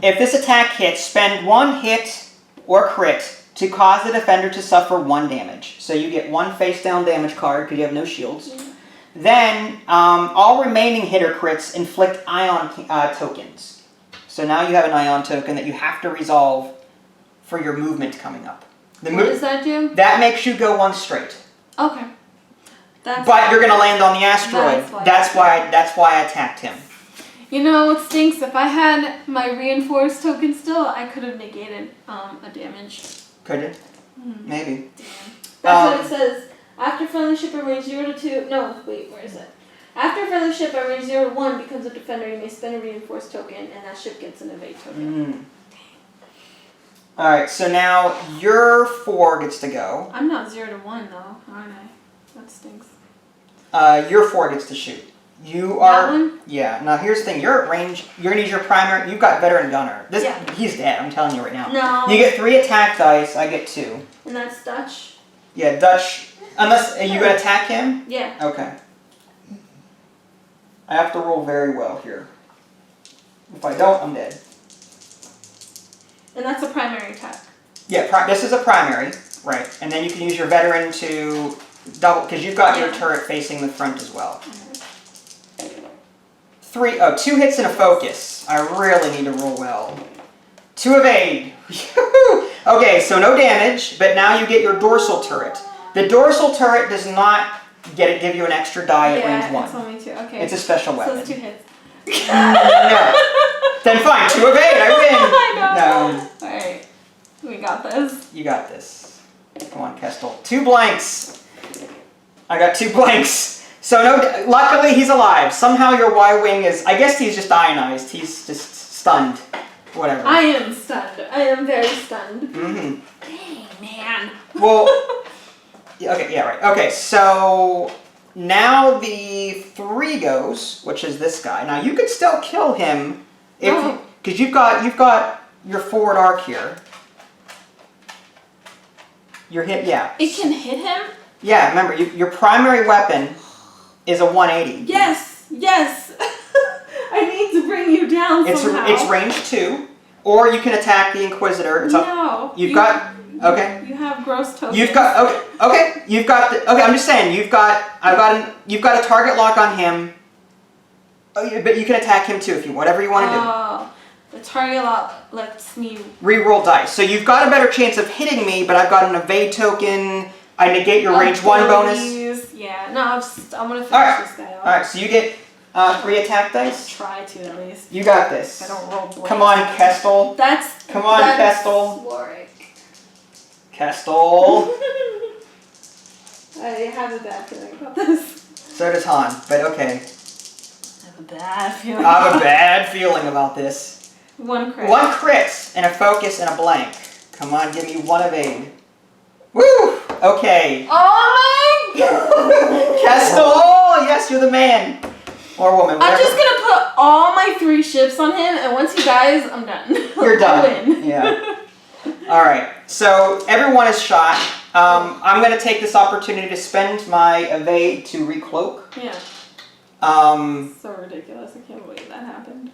if this attack hits, spend 1 hit or crit to cause the defender to suffer 1 damage. So you get 1 face down damage card because you have no shields. Then all remaining hitter crits inflict ion tokens. So now you have an ion token that you have to resolve for your movement coming up. What does that do? That makes you go one straight. Okay. But you're going to land on the asteroid. That's why I attacked him. You know what stinks? If I had my reinforced token still, I could have negated a damage. Could it? Maybe. That's what it says. After friendly ship at range 0 to 2... No, wait, where is it? After friendly ship at range 0 to 1 becomes a defender, you may spend a reinforced token, and that ship gets an evade token. Alright, so now your 4 gets to go. I'm not 0 to 1, though, aren't I? That stinks. Your 4 gets to shoot. You are... That one? Yeah. Now here's the thing. You're at range. You're going to use your primary... You've got veteran gunner. He's dead. I'm telling you right now. No. You get 3 attack dice. I get 2. And that's Dutch? Yeah, Dutch... Unless... Are you going to attack him? Yeah. Okay. I have to roll very well here. If I don't, I'm dead. And that's a primary attack. Yeah, this is a primary. Right. And then you can use your veteran to double... Because you've got your turret facing the front as well. 2 hits and a focus. I really need to roll well. 2 evade. Okay, so no damage, but now you get your dorsal turret. The dorsal turret does not give you an extra die at range 1. Yeah, it's only 2. Okay. It's a special weapon. So it's 2 hits. No. Then fine, 2 evade. I win. I know. No. Alright. We got this. You got this. Come on, Kestel. 2 blanks. I got 2 blanks. So luckily he's alive. Somehow your Y-wing is... I guess he's just ionized. He's just stunned. Whatever. I am stunned. I am very stunned. Mm-hmm. Dang, man. Well... Okay, yeah, right. Okay, so... Now the 3 goes, which is this guy. Now you could still kill him if... Because you've got your forward arc here. Your hit, yeah. It can hit him? Yeah, remember, your primary weapon is a 180. Yes, yes. I need to bring you down somehow. It's range 2, or you can attack the Inquisitor. It's no. You've got okay. You have gross tokens. You've got okay. You've got okay. I'm just saying you've got a target lock on him. Oh, but you can attack him too if you whatever you want to do. Oh, the target lock lets me reroll dice. So you've got a better chance of hitting me, but I've got an evade token. I negate your range 1 bonus. Yeah, no, I'm gonna finish this guy off. Alright, so you get 3 attack dice. Try to at least. You got this. I don't roll blanks. Come on, Kestel. Come on, Kestel. Warwick. Kestel. I have a bad feeling about this. So does Han, but okay. I have a bad feeling. I have a bad feeling about this. 1 crit. 1 crit and a focus and a blank. Come on, give me 1 evade. Woo! Okay. Oh my god! Kestel! Oh, yes, you're the man. Or woman. I'm just gonna put all my 3 ships on him, and once he dies, I'm done. You're done. I win. Yeah. Alright, so everyone is shot. I'm going to take this opportunity to spend my evade to recloak. Yeah. So ridiculous. I can't believe that happened.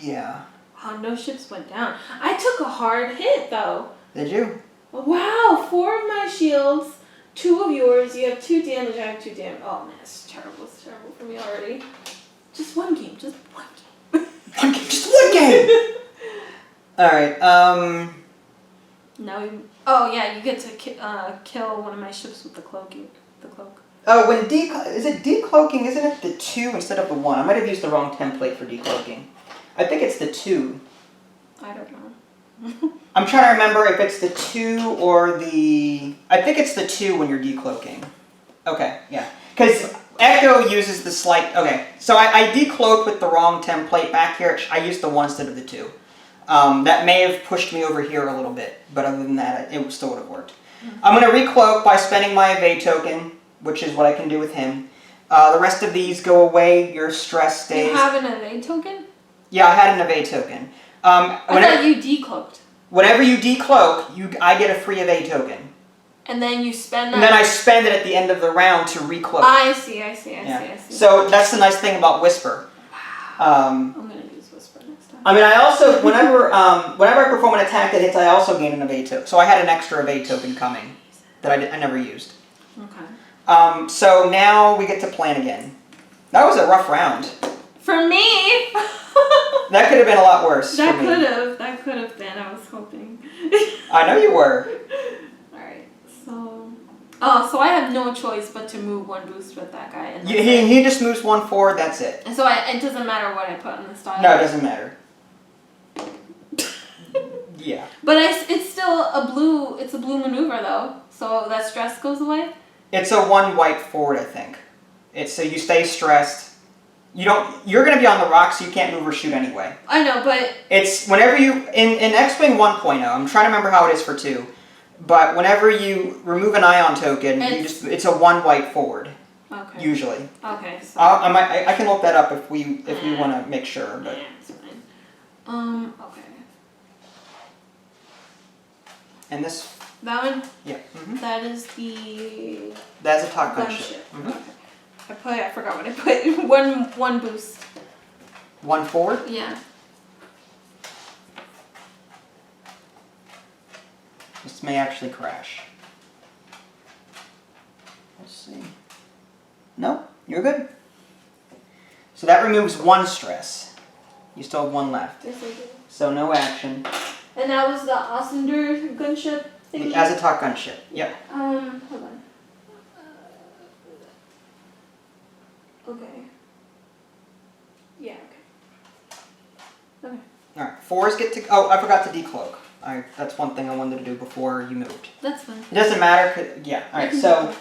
Yeah. Oh, no ships went down. I took a hard hit, though. Did you? Wow, 4 of my shields, 2 of yours. You have 2 damage, I have 2 damage. Oh man, it's terrible. It's terrible for me already. Just 1 game. Just 1 game. Just 1 game! Alright, Now oh yeah, you get to kill one of my ships with the cloak. Oh, when is it decloaking? Isn't it the 2 instead of the 1? I might have used the wrong template for decloaking. I think it's the 2. I don't know. I'm trying to remember if it's the 2 or the... I think it's the 2 when you're decloaking. Okay, yeah. Because Echo uses the slight... Okay, so I decloaked with the wrong template back here. I used the 1 instead of the 2. That may have pushed me over here a little bit, but other than that, it still would have worked. I'm going to recloak by spending my evade token, which is what I can do with him. The rest of these go away. Your stress stays... You have an evade token? Yeah, I had an evade token. I thought you decloaked. Whenever you decloak, I get a free evade token. And then you spend that... And then I spend it at the end of the round to recloak. I see. So that's the nice thing about Whisper. Wow. I'm going to use Whisper next time. I mean, I also, whenever I perform an attack that hits, I also gain an evade token. So I had an extra evade token coming that I never used. Okay. So now we get to plan again. That was a rough round. For me. That could have been a lot worse. That could have been. I was hoping. I know you were. All right. So I have no choice but to move one boost with that guy. And He just moves one forward. That's it. And so it doesn't matter what I put on this tile. No, it doesn't matter. Yeah. But it's still a blue. It's a blue maneuver though, so that stress goes away. It's a 1 white forward, I think. It's so you stay stressed. You're going to be on the rock, so you can't move or shoot anyway. I know, but it's whenever you in X-Wing 1.0. I'm trying to remember how it is for 2, but whenever you remove an ion token, it's a 1 white forward. Okay. Usually. Okay. So I can look that up if we want to make sure, but. Yeah, it's fine. Okay. And this. That one. Yeah. Mm-hmm. That is the. That's a top gunship. Mm-hmm. Okay. I forgot what I put. One boost. 1 forward? Yeah. This may actually crash. Let's see. No, you're good. So that removes 1 stress. You still have 1 left. Yes, I do. So no action. And that was the Ossender gunship thingy? As a top gunship. Yep. Hold on. Okay. Yeah, okay. Okay. Alright, 4s get to... Oh, I forgot to decloak. That's one thing I wanted to do before you moved. That's fine. It doesn't matter. Yeah, alright, so...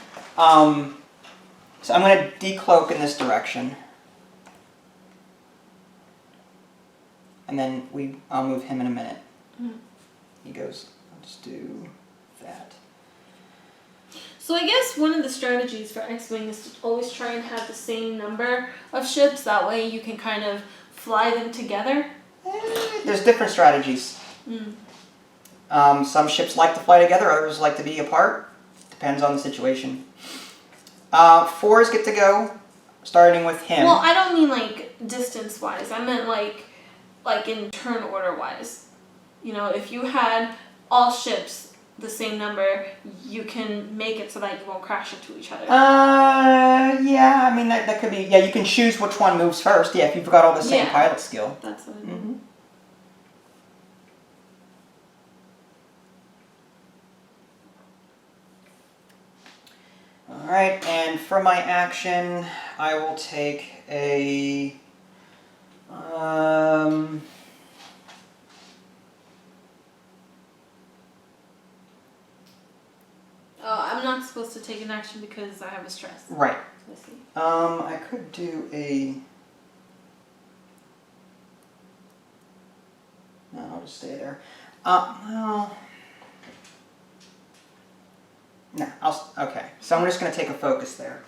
So I'm going to decloak in this direction. And then I'll move him in a minute. Mm-hmm. He goes, I'll just do that. So I guess one of the strategies for X-Wing is to always try and have the same number of ships. That way you can kind of fly them together. There's different strategies. Mm. Some ships like to fly together, others like to be apart. Depends on the situation. 4s get to go, starting with him. Well, I don't mean like distance-wise. I meant like in turn order-wise. You know, if you had all ships the same number, you can make it so that you won't crash into each other. Yeah, I mean, that could be... Yeah, you can choose which one moves first. Yeah, if you've got all the same pilot skill. That's what I mean. Mm-hmm. Alright, and for my action, I will take a... I'm not supposed to take an action because I have a stress. Right. Let's see. I could do a... No, I'll just stay there. Well... No, okay. So I'm just going to take a focus there.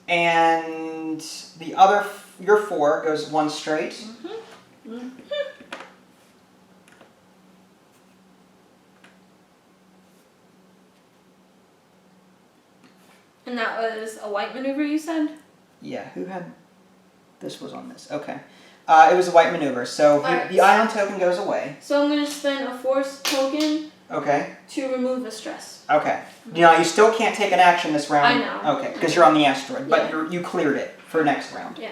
And the other, your 4 goes 1 straight. Mm-hmm. Mm-hmm. And that was a white maneuver, you said? Yeah, who had... This was on this. Okay. It was a white maneuver, so the ion token goes away. So I'm going to spend a force token okay. to remove the stress. Okay. You still can't take an action this round. I know. Okay, because you're on the asteroid, but you cleared it for next round. Yeah.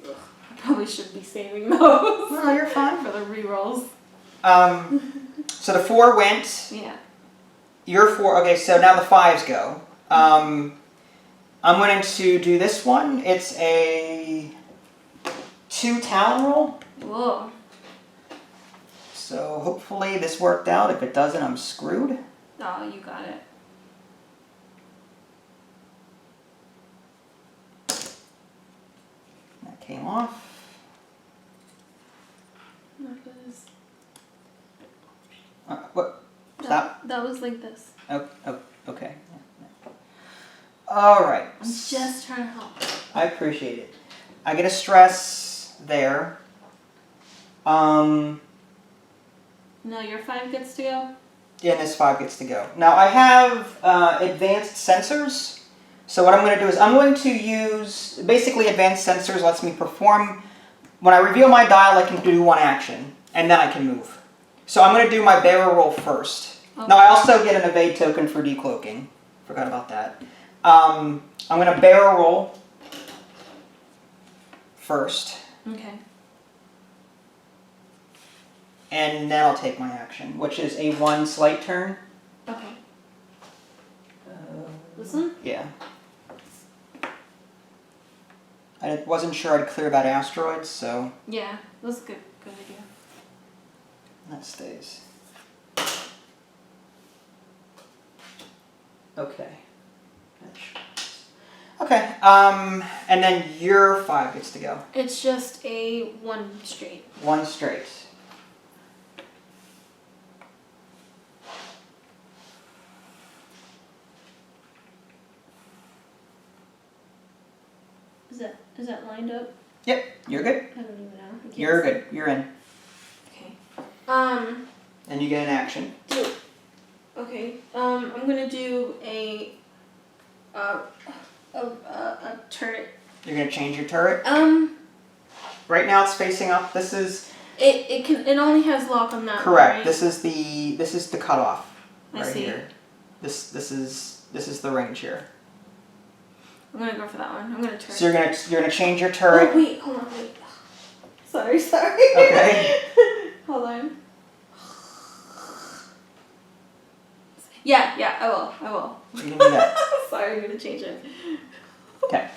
Ugh, I probably should be saving those. No, you're fine. For the rerolls. So the 4 went. Yeah. Your 4, okay, so now the 5s go. I'm going to do this one. It's a 2 talon roll. Whoa. So hopefully this worked out. If it doesn't, I'm screwed. Oh, you got it. That came off. What? Stop. That was like this. Oh, okay. All right. I'm just trying to help. I appreciate it. I get a stress there. No, your 5 gets to go? Yeah, and this 5 gets to go. Now I have advanced sensors. So what I'm going to do is I'm going to use, basically advanced sensors lets me perform, when I reveal my dial I can do 1 action, and then I can move. So I'm going to do my barrel roll first. Okay. Now I also get an evade token for decloaking. Forgot about that. I'm going to barrel roll first. Okay. And then I'll take my action, which is a 1 slight turn. Okay. This one? Yeah. I wasn't sure I'd clear that asteroid, so... Yeah, that's a good idea. That stays. Okay. Okay, and then your 5 gets to go. It's just a 1 straight. 1 straight. Is that lined up? Yep, you're good. I don't even know. You're good. You're in. Okay. And you get an action. Okay. I'm gonna do a turret. You're gonna change your turret. Right now it's facing up. This is. It only has lock on that. Correct. Right? This is the cutoff. I right see. Here. This is the range here. I'm gonna go for that one. I'm gonna turret. So you're gonna change your turret. Oh wait, hold on, wait. Sorry. Okay. Hold on. Yeah, I will. You can do that. Sorry, I'm gonna change it. Okay.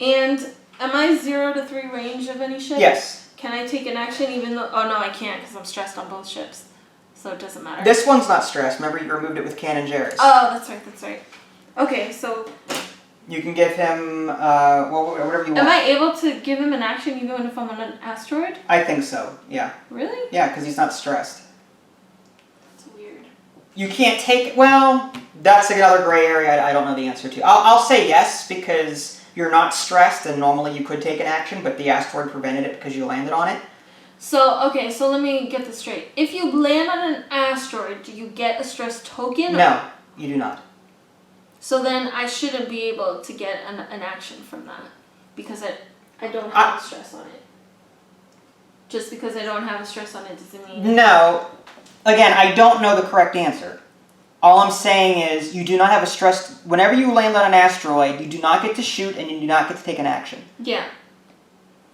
And am I 0 to 3 range of any ship? Yes. Can I take an action even though... Oh no, I can't because I'm stressed on both ships. So it doesn't matter. This one's not stressed. Remember, you removed it with Cannon Jarrus. Oh, that's right. Okay, so... You can give him, whatever you want. Am I able to give him an action even if I'm on an asteroid? I think so, yeah. Really? Yeah, because he's not stressed. That's weird. You can't take... Well, that's another gray area I don't know the answer to. I'll say yes, because you're not stressed, and normally you could take an action, but the asteroid prevented it because you landed on it. So, okay, so let me get this straight. If you land on an asteroid, do you get a stress token? No, you do not. So then I shouldn't be able to get an action from that because I don't have a stress on it. Just because I don't have a stress on it doesn't mean... No. Again, I don't know the correct answer. All I'm saying is you do not have a stress... Whenever you land on an asteroid, you do not get to shoot and you do not get to take an action. Yeah.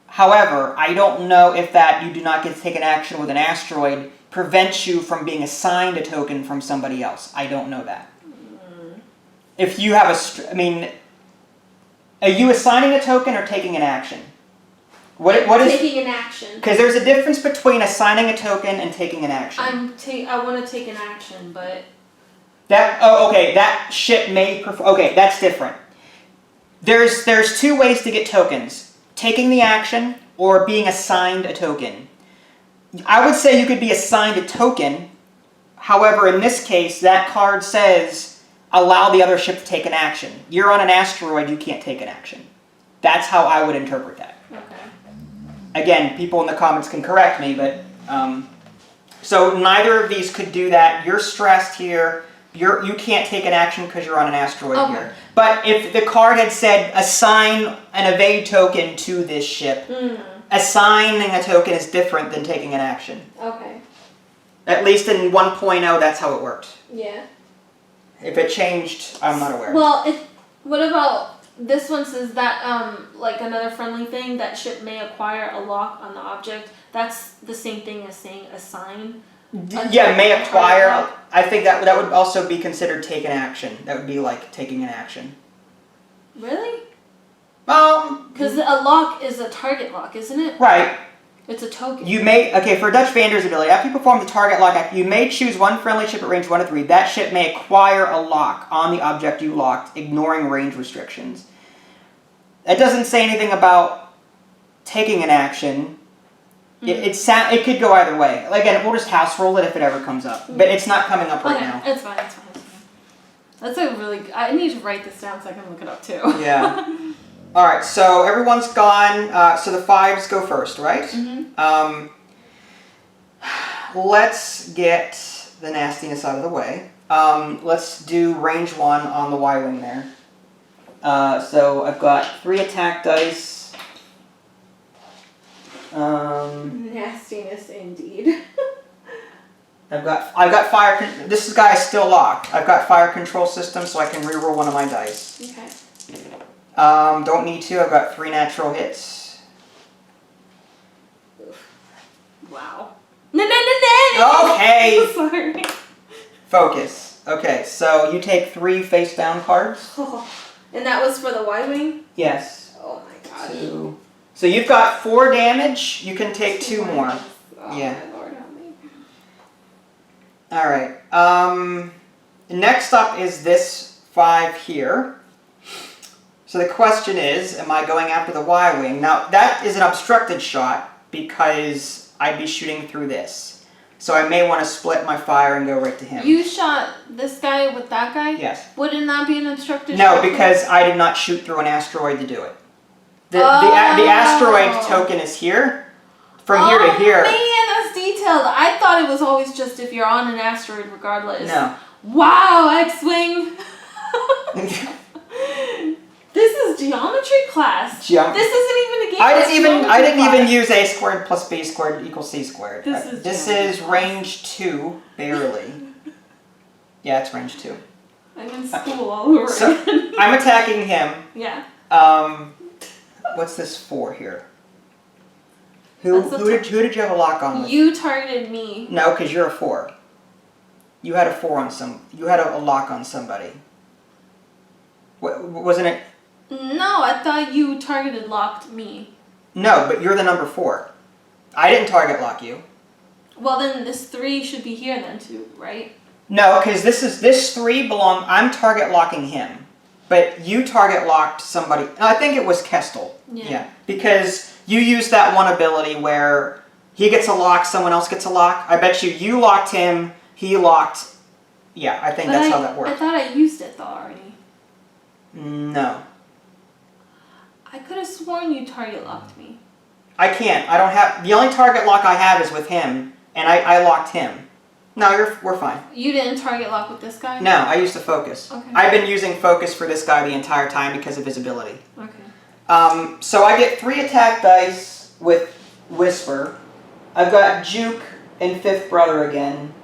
However, I don't know if that you do not get to take an action with an asteroid prevents you from being assigned a token from somebody else. I don't know that. If you have are you assigning a token or taking an action? What is taking an action? Because there's a difference between assigning a token and taking an action. I want to take an action, but that ship may okay, that's different. There's 2 ways to get tokens: taking the action or being assigned a token. I would say you could be assigned a token. However, in this case, that card says allow the other ship to take an action. You're on an asteroid, you can't take an action. That's how I would interpret that. Okay. Again, people in the comments can correct me, but so neither of these could do that. You're stressed here. You can't take an action because you're on an asteroid here. But if the card had said assign an evade token to this ship, assigning a token is different than taking an action. Okay. At least in 1.0, that's how it worked. Yeah. If it changed, I'm not aware. Well, what about this one says that like another friendly thing, that ship may acquire a lock on the object. That's the same thing as saying assign. Yeah, may acquire. I think that would also be considered take an action. That would be like taking an action. Really? Because a lock is a target lock, isn't it? Right. It's a token. For Dutch Vander's ability, after you perform the target lock act, you may choose one friendly ship at range 1 to 3. That ship may acquire a lock on the object you locked, ignoring range restrictions. That doesn't say anything about taking an action. It could go either way. Again, we'll just house roll it if it ever comes up. But it's not coming up right now. It's fine. That's a really... I need to write this down so I can look it up too. Yeah. Alright, so everyone's gone. So the 5s go first, right? Mm-hmm. Let's get the nastiness out of the way. Let's do range 1 on the Y-wing there. So I've got 3 attack dice. Nastiness indeed. I've got fire. This guy is still locked. I've got fire control system, so I can reroll one of my dice. Okay. Don't need to. I've got 3 natural hits. Wow. No. Okay. Sorry. Focus. Okay, so you take 3 face down cards. Oh. And that was for the Y-wing? Yes. Oh my gosh. 2. So you've got 4 damage. You can take 2 more. Oh, yeah. my Lord, help me. All right. Next up is this 5 here. So the question is, am I going after the Y-wing? Now that is an obstructed shot because I'd be shooting through this. So I may want to split my fire and go right to him. You shot this guy with that guy? Yes. Wouldn't that be an obstructed No, shot? because I did not shoot through an asteroid to do it. The asteroid token is here. From here to here. Oh man, that's detailed. I thought it was always just if you're on an asteroid regardless. No. Wow, X-Wing. This is geometry class. This isn't even a game. I didn't even use a squared plus b squared equals c squared. This is range 2, barely. Yeah, it's range 2. I'm in school all over again. I'm attacking him. Yeah. What's this 4 here? Who did you have a lock on with? You targeted me. No, because you're a 4. You had a 4 on you had a lock on somebody. Wasn't it? No, I thought you targeted locked me. No, but you're the number 4. I didn't target lock you. Well, then this 3 should be here then too, right? No, because this 3 I'm target locking him, but you target locked somebody. I think it was Kestel. Yeah. Because you used that one ability where he gets a lock, someone else gets a lock. I bet you locked him, he locked. Yeah, I think that's how that works. I thought I used it though already. No. I could have sworn you target locked me. I can't. I don't have. The only target lock I have is with him, and I locked him. No, we're fine. You didn't target lock with this guy? No, I used the focus. Okay. I've been using focus for this guy the entire time because of his ability. Okay. So I get 3 attack dice with Whisper. I've got Juke and 5th Brother again.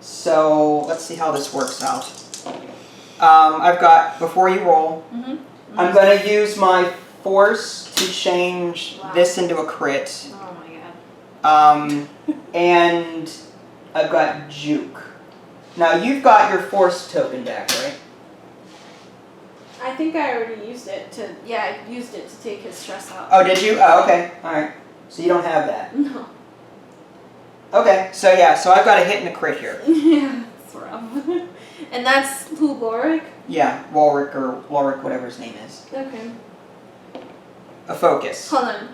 So let's see how this works out. I've got, before you roll, I'm going to use my Force to change this into a crit. Oh my god. And I've got Juke. Now you've got your Force token back, right? I think I already used it to, I used it to take his stress out. Oh, did you? Oh, okay. Alright. So you don't have that. No. Okay, so yeah, so I've got a hit and a crit here. Yeah, that's rough. And that's who, Lorik? Yeah, Walrick or Lorik, whatever his name is. Okay. A focus. Hold on.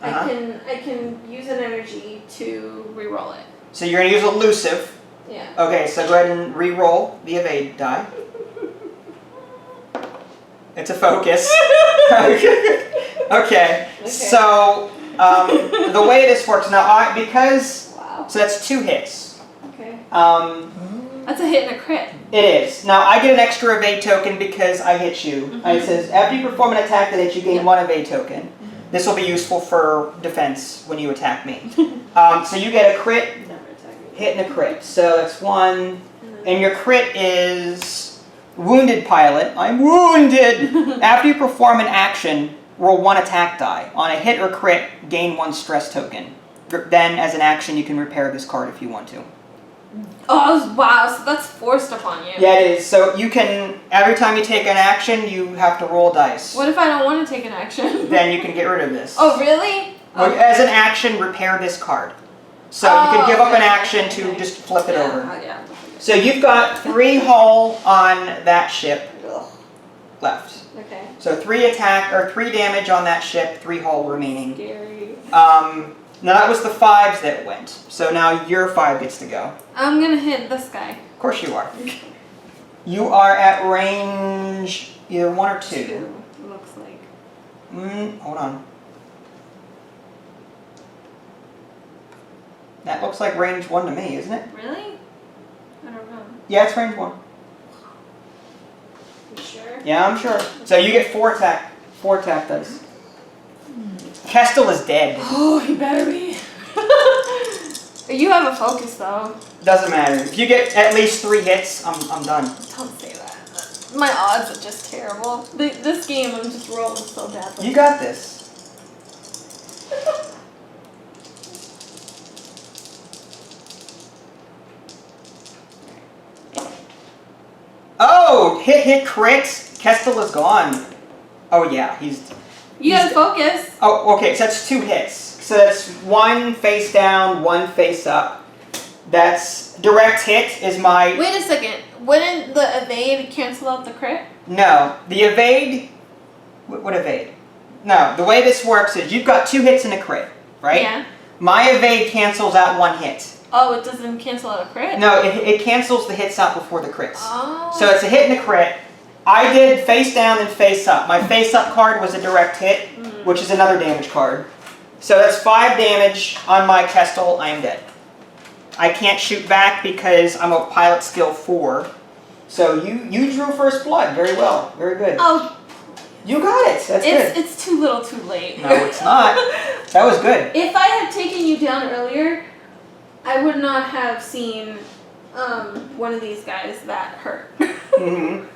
I can use an energy to reroll it. So you're going to use elusive. Yeah. Okay, so go ahead and re-roll the evade die. It's a focus. Okay. So the way this works now, so that's 2 hits. Okay. That's a hit and a crit. It is. Now I get an extra evade token because I hit you. It says after you perform an attack that hits you, gain 1 evade token. This will be useful for defense when you attack me. So you get a crit, hit, and a crit. So that's 1, and your crit is wounded pilot. I'm wounded. After you perform an action, roll 1 attack die. On a hit or crit, gain 1 stress token. Then, as an action, you can repair this card if you want to. Oh, wow, so that's forced upon you. Yeah, it is. So you can, every time you take an action, you have to roll dice. What if I don't want to take an action? Then you can get rid of this. Oh, really? Okay. As an action, repair this card. So you can give up an action to just flip it over. Yeah. So you've got 3 hull on that ship left. Okay. So 3 damage on that ship, 3 hull remaining. Scary. Now that was the 5s that went. So now your 5 gets to go. I'm gonna hit this guy. Of course you are. You are at range either 1 or 2. 2, looks like. Hold on. That looks like range 1 to me, isn't it? Really? I don't know. Yeah, it's range 1. You sure? Yeah, I'm sure. So you get 4 attack dice. Kestel is dead. Oh, he better be. You have a focus though. Doesn't matter. If you get at least 3 hits, I'm done. Don't say that. My odds are just terrible. This game, I'm just rolling so badly. You got this. Oh, hit crit. Kestel is gone. Oh yeah, You gotta focus. Oh, okay, so that's 2 hits. So that's 1 face down, 1 face up. That's direct hit is my... Wait a second. Wouldn't the evade cancel out the crit? No, the evade... What evade? No, the way this works is you've got 2 hits and a crit, right? Yeah. My evade cancels out 1 hit. Oh, it doesn't cancel out a crit? No, it cancels the hits out before the crits. Oh. So it's a hit and a crit. I did face down and face up. My face up card was a direct hit, which is another damage card. So that's 5 damage on my Kestel. I am dead. I can't shoot back because I'm a pilot skill 4. So you drew first blood very well. Very good. Oh. You got it. That's good. It's too little too late. No, it's not. That was good. If I had taken you down earlier, I would not have seen one of these guys that hurt. Mm-hmm.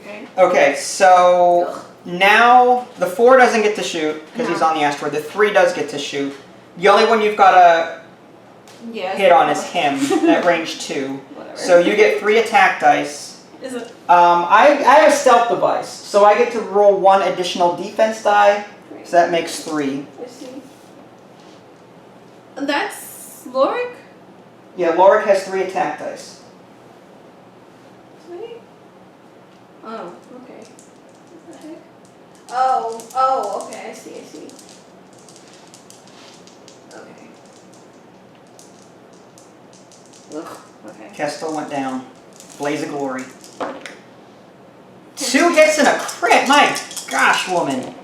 Okay. Okay, so now the 4 doesn't get to shoot because he's on the asteroid. The 3 does get to shoot. The only one you've got to hit on is him at range 2. Whatever. So you get 3 attack dice. Is it? I have a stealth device, so I get to roll 1 additional defense die. So that makes 3. I see. That's Lorik? Yeah, Lorik has 3 attack dice. Sweet. Oh, okay. What the heck? Oh, okay, I see. Okay. Ugh, okay. Kestel went down. Blaze of glory. 2 hits and a crit. My gosh, woman.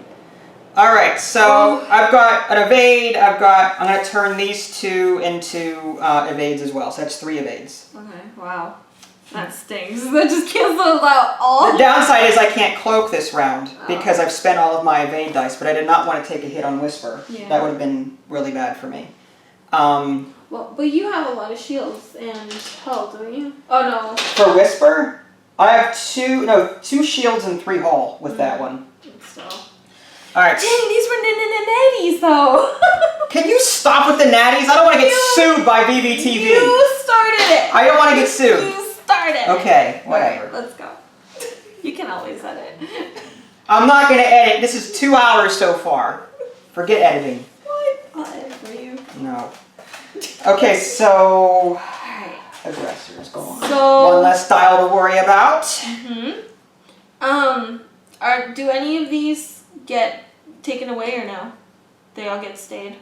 All right, so I've got an evade. I'm going to turn these 2 into evades as well. So that's 3 evades. Okay, wow. That stings. That just cancels out all. The downside is I can't cloak this round because I've spent all of my evade dice, but I did not want to take a hit on Whisper. Yeah. That would have been really bad for me. Well, but you have a lot of shields and health, don't you? Oh no. For Whisper, I have 2 shields and 3 hull with that one. So. All right. Dang, these were natties though. Can you stop with the natties? I don't want to get sued by VVTV. You started it. I don't want to get sued. You started. Okay, whatever. Let's go. You can always edit. I'm not going to edit. This is 2 hours so far. Forget editing. What? I'll edit for you. No. Okay, so Alright. aggressors, go on. So 1 less style to worry about. Do any of these get taken away or no? They all get stayed.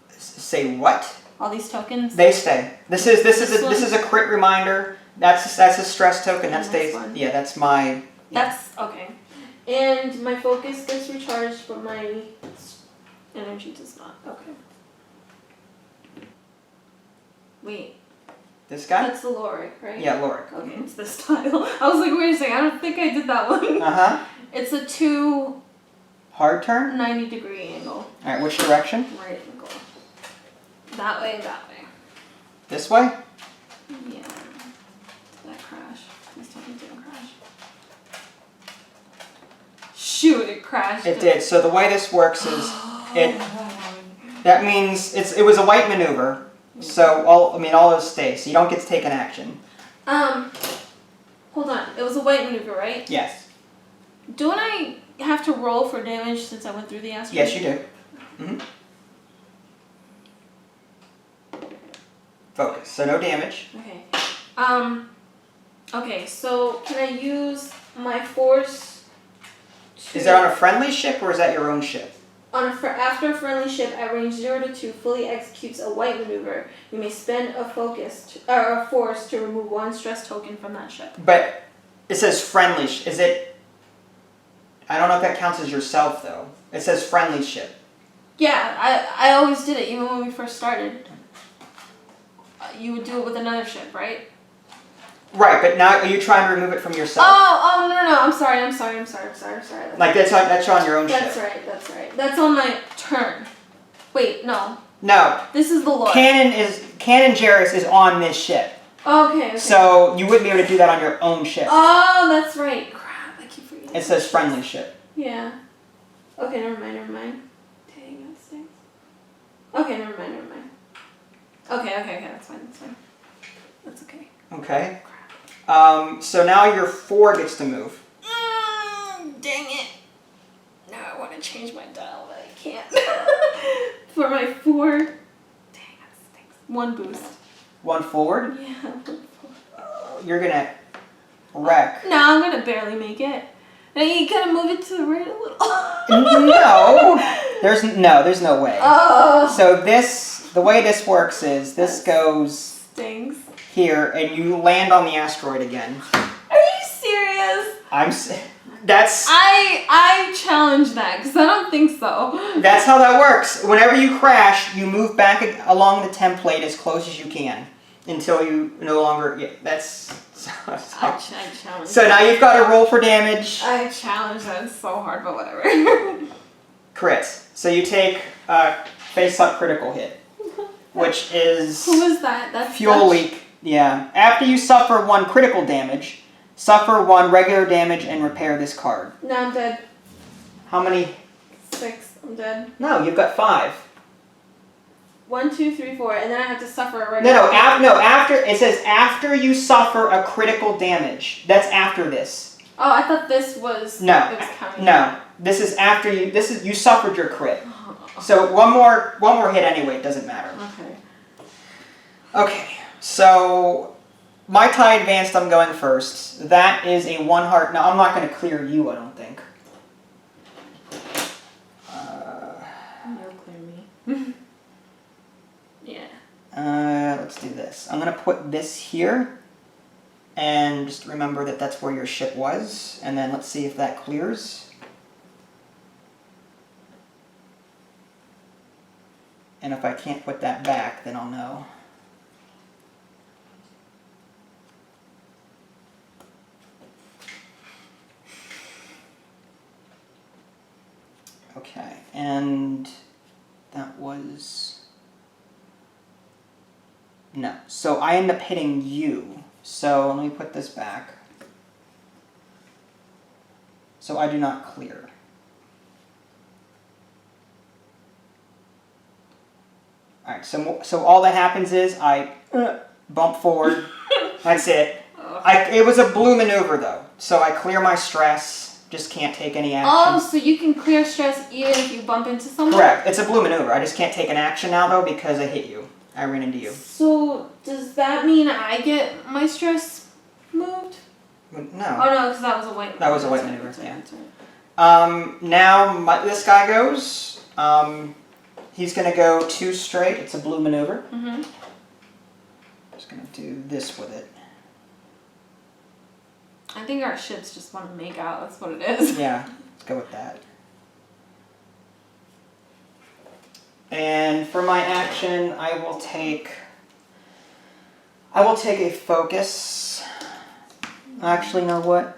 Say what? All these tokens. They stay. This is a crit reminder. That's a stress token that stays. Yeah, that's my. Yeah. That's okay. And my focus gets recharged, but my energy does not. Okay. Wait. This guy? That's the Lorik, right? Yeah, Lorik. Okay, it's this tile. I was like, wait a second, I don't think I did that one. Uh-huh. It's a 2 Hard turn? 90-degree angle. Alright, which direction? Right angle. That way, that way. This way? Yeah. Did that crash? Please tell me it didn't crash. Shoot, it crashed. It did. So the way this works is that means it was a white maneuver. So all those stay. So you don't get to take an action. Hold on. It was a white maneuver, right? Yes. Don't I have to roll for damage since I went through the asteroid? Yes, you do. Focus. So no damage. Okay. Okay, so can I use my force to... Is that on a friendly ship or is that your own ship? After a friendly ship at range 0 to 2 fully executes a white maneuver, you may spend a force to remove 1 stress token from that ship. But it says friendly. Is it... I don't know if that counts as yourself, though. It says friendly ship. Yeah, I always did it, even when we first started. You would do it with another ship, right? Right, but now are you trying to remove it from yourself? Oh, no, I'm sorry. Like that's on your own ship. That's right. That's on my turn. Wait, no. No. This is the lore. Canon Jarrus is on this ship. Okay. So you wouldn't be able to do that on your own ship. Oh, that's right. Crap, I keep forgetting. It says friendly ship. Yeah. Okay, never mind. Dang, that stinks. Okay, never mind. Okay, that's fine. That's okay. Okay. So now your 4 gets to move. Dang it. Now I want to change my dial, but I can't. For my 4. Dang, that stinks. 1 boost. 1 forward? Yeah, 1 forward. You're gonna wreck. No, I'm gonna barely make it. Now you gotta move it to the right a little. No, there's no way. Oh. So the way this works is this goes Stings. here, and you land on the asteroid again. Are you serious? I challenge that because I don't think so. That's how that works. Whenever you crash, you move back along the template as close as you can until you no longer. Yeah, that's. I challenge. So now you've got to roll for damage. I challenge that. It's so hard, but whatever. Crits. So you take a face-up critical hit, which is. Who is that? That's fuel leak. Yeah. After you suffer 1 critical damage, suffer 1 regular damage and repair this card. No, I'm dead. How many? 6. I'm dead. No, you've got 5. 1, 2, 3, 4, and then I have to suffer a regular. After it says after you suffer a critical damage. That's after this. Oh, I thought this was. No. It was counting. No. This is after you. You suffered your crit. So one more hit anyway. It doesn't matter. Okay. Okay. So my tie advanced. I'm going first. That is a 1 heart. No, I'm not going to clear you. I don't think. You'll clear me. Yeah. Let's do this. I'm going to put this here. And just remember that that's where your ship was. And then let's see if that clears. And if I can't put that back, then I'll know. Okay, and that was... No. So I end up hitting you. So let me put this back. So I do not clear. Alright, so all that happens is I bump forward. That's it. It was a blue maneuver though. So I clear my stress, just can't take any action. Oh, so you can clear stress even if you bump into someone? Correct. It's a blue maneuver. I just can't take an action now though because I hit you. I ran into you. So does that mean I get my stress moved? No. Oh no, because that was a white maneuver. That was a white maneuver, yeah. Now this guy goes. He's going to go 2 straight. It's a blue maneuver. Mm-hmm. Just going to do this with it. I think our ships just want to make out. That's what it is. Yeah, let's go with that. And for my action, I will take a focus. Actually, you know what?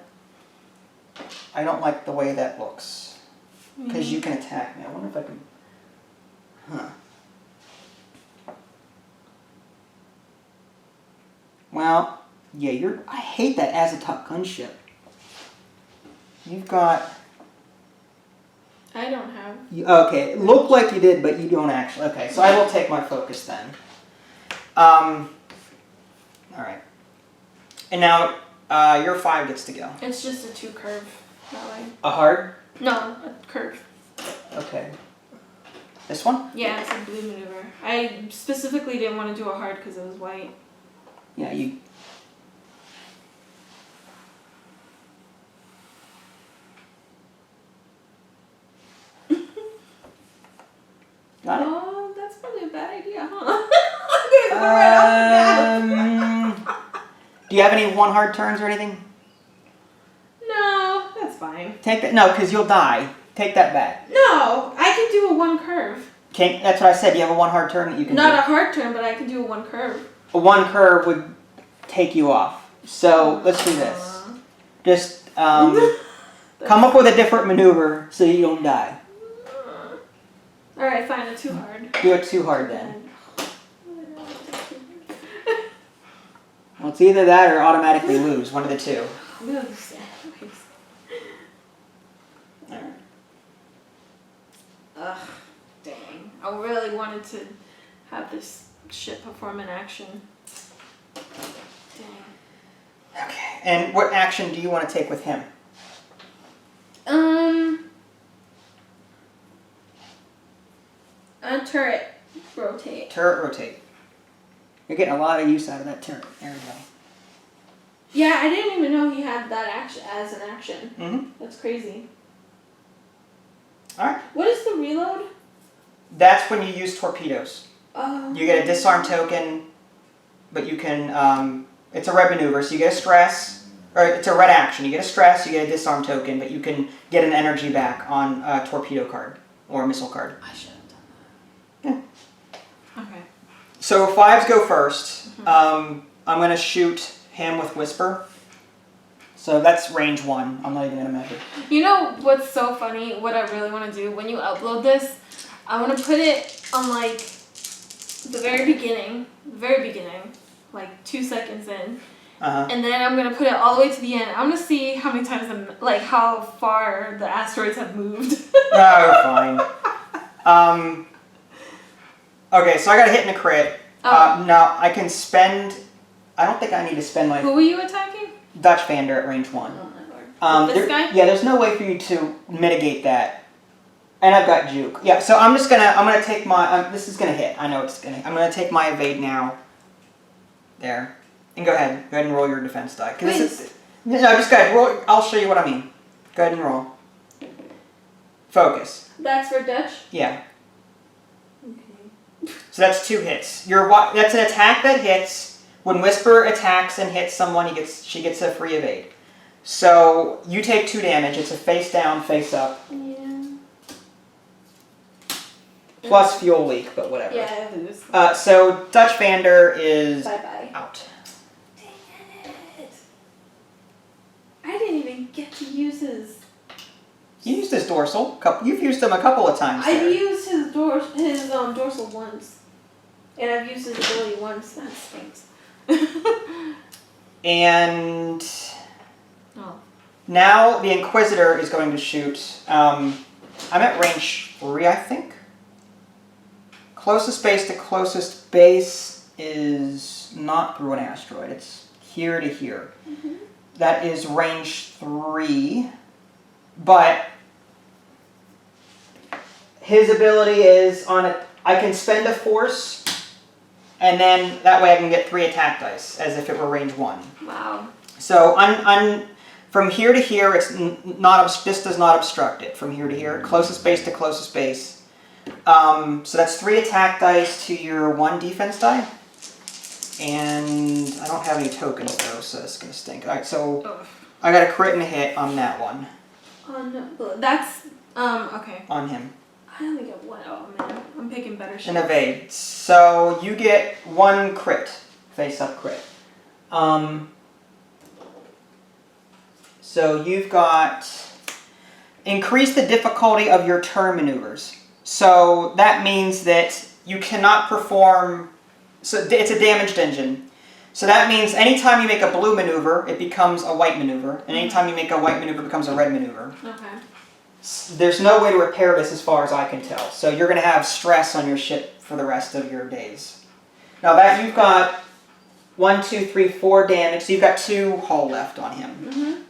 I don't like the way that looks. Because you can attack me. I wonder if I can... Huh. Well, yeah, I hate that Azatop gunship. You've got... I don't have... Okay, it looked like you did, but you don't actually. Okay, so I will take my focus then. Alright. And now, your 5 gets to go. It's just a 2 curve that way. A hard? No, a curve. Okay. This one? Yeah, it's a blue maneuver. I specifically didn't want to do a hard because it was white. Yeah, you... Got it? Oh, that's probably a bad idea, huh? I'm gonna go right off the map. Do you have any 1 hard turns or anything? No, that's fine. Take that. No, because you'll die. Take that back. No, I can do a 1 curve. That's what I said. You have a 1 hard turn that you can Not do. a hard turn, but I can do a 1 curve. A 1 curve would take you off. So let's do this. Just come up with a different maneuver so you don't die. Alright, fine, it's too hard. Do it too hard then. Well, it's either that or automatically lose. One of the two. I'm gonna lose anyways. Alright. Ugh, dang. I really wanted to have this ship perform an action. Dang. Okay. And what action do you want to take with him? A turret rotate. Turret rotate. You're getting a lot of use out of that turret. There we go. Yeah, I didn't even know he had that action as an action. Mm-hmm. That's crazy. Alright. What is the reload? That's when you use torpedoes. Oh. You get a disarm token, but you can, it's a red maneuver, so you get a stress, or it's a red action. You get a stress, you get a disarm token, but you can get an energy back on a torpedo card, or a missile card. I should have done that. Yeah. Okay. So 5s go first. I'm going to shoot him with Whisper. So that's range 1. I'm not even going to measure. You know what's so funny? What I really want to do when you upload this, I want to put it on like the very beginning, like 2 seconds in, and then I'm gonna put it all the way to the end. I'm gonna see how many times how far the asteroids have moved. Oh, fine. Okay, so I got a hit and a crit. Now I can spend. I don't think I need to spend my. Who were you attacking? Dutch Vander at range 1. Oh my lord. This guy? Yeah, there's no way for you to mitigate that. And I've got juke. Yeah, so I'm gonna take my, this is gonna hit. I know it's gonna, I'm gonna take my evade now. There. And go ahead and roll your defense die. Wait. No, just go ahead, roll, I'll show you what I mean. Go ahead and roll. Focus. That's for Dutch? Yeah. Okay. So that's 2 hits. That's an attack that hits. When Whisper attacks and hits someone, she gets a free evade. So you take 2 damage. It's a face down, face up. Yeah. Plus fuel leak, but whatever. Yeah, I lose. So Dutch Vander is Bye-bye. out. Dang it. I didn't even get to use his... You used his dorsal. You've used him a couple of times. I've used his dorsal once. And I've used his ability once. That stinks. And now the Inquisitor is going to shoot. I'm at range 3, I think. Closest base to closest base is not through an asteroid. It's here to here. Mm-hmm. That is range 3. But his ability is on a... I can spend a force, and then that way I can get 3 attack dice, as if it were range 1. Wow. So from here to here, it's not. This does not obstruct it. From here to here, closest base to closest base. So that's 3 attack dice to your 1 defense die. And I don't have any tokens though, so it's gonna stink. All right, so I got a crit and a hit on that one. That's okay. On him. I only get 1. Oh man, I'm picking better shit. An evade. So you get 1 crit, face up crit. So you've got increase the difficulty of your turn maneuvers. So that means that you cannot perform. So it's a damaged engine. So that means anytime you make a blue maneuver, it becomes a white maneuver, and anytime you make a white maneuver, it becomes a red maneuver. Okay. There's no way to repair this as far as I can tell. So you're going to have stress on your ship for the rest of your days. Now that you've got 1, 2, 3, 4 damage, so you've got 2 hull left on him. Mm-hmm.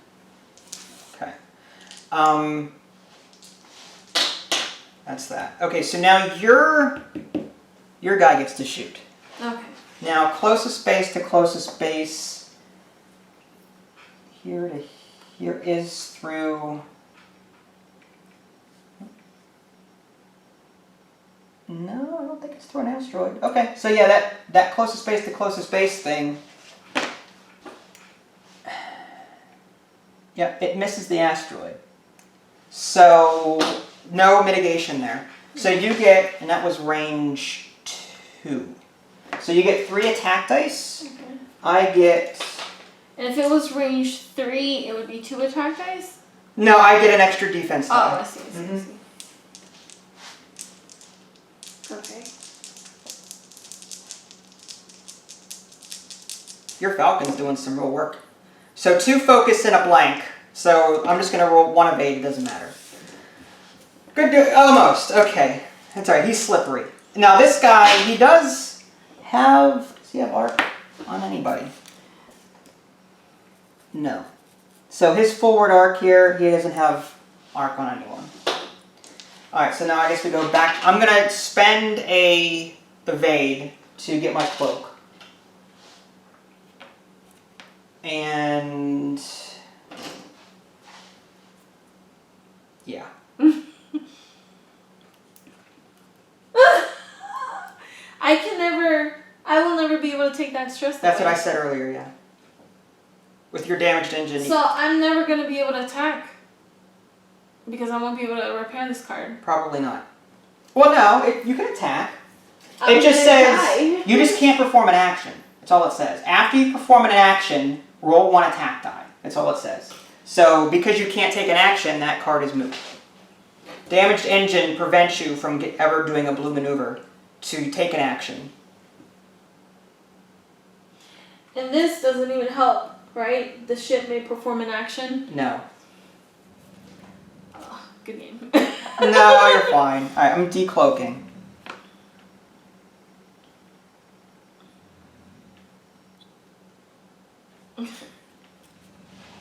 Okay. That's that. Okay, so now your guy gets to shoot. Okay. Now closest base to closest base here to here is through. No, I don't think it's through an asteroid. Okay, so yeah, that closest base to closest base thing. Yeah, it misses the asteroid. So no mitigation there. So you get, and that was range 2. So you get 3 attack dice. Okay. I get... And if it was range 3, it would be 2 attack dice? No, I get an extra defense die. Oh, I see. Okay. Your Falcon's doing some real work. So 2 focus and a blank. So I'm just going to roll 1 evade. It doesn't matter. Good. Almost. Okay. That's all right. He's slippery. Now this guy, he does have... Does he have arc on anybody? No. So his forward arc here, he doesn't have arc on anyone. Alright, so now I guess we go back. I'm going to spend a evade to get my cloak. And... yeah. I will never be able to take that stress. That's what I said earlier, yeah. With your damaged engine. So I'm never going to be able to attack. Because I won't be able to repair this card. Probably not. Well, no, you can attack. It just says you just can't perform an action. That's all it says. After you perform an action, roll 1 attack die. That's all it says. So because you can't take an action, that card is moot. Damaged engine prevents you from ever doing a blue maneuver to take an action. And this doesn't even help, right? The ship may perform an action. No. Oh, good game. No, you're fine. Alright, I'm decloaking.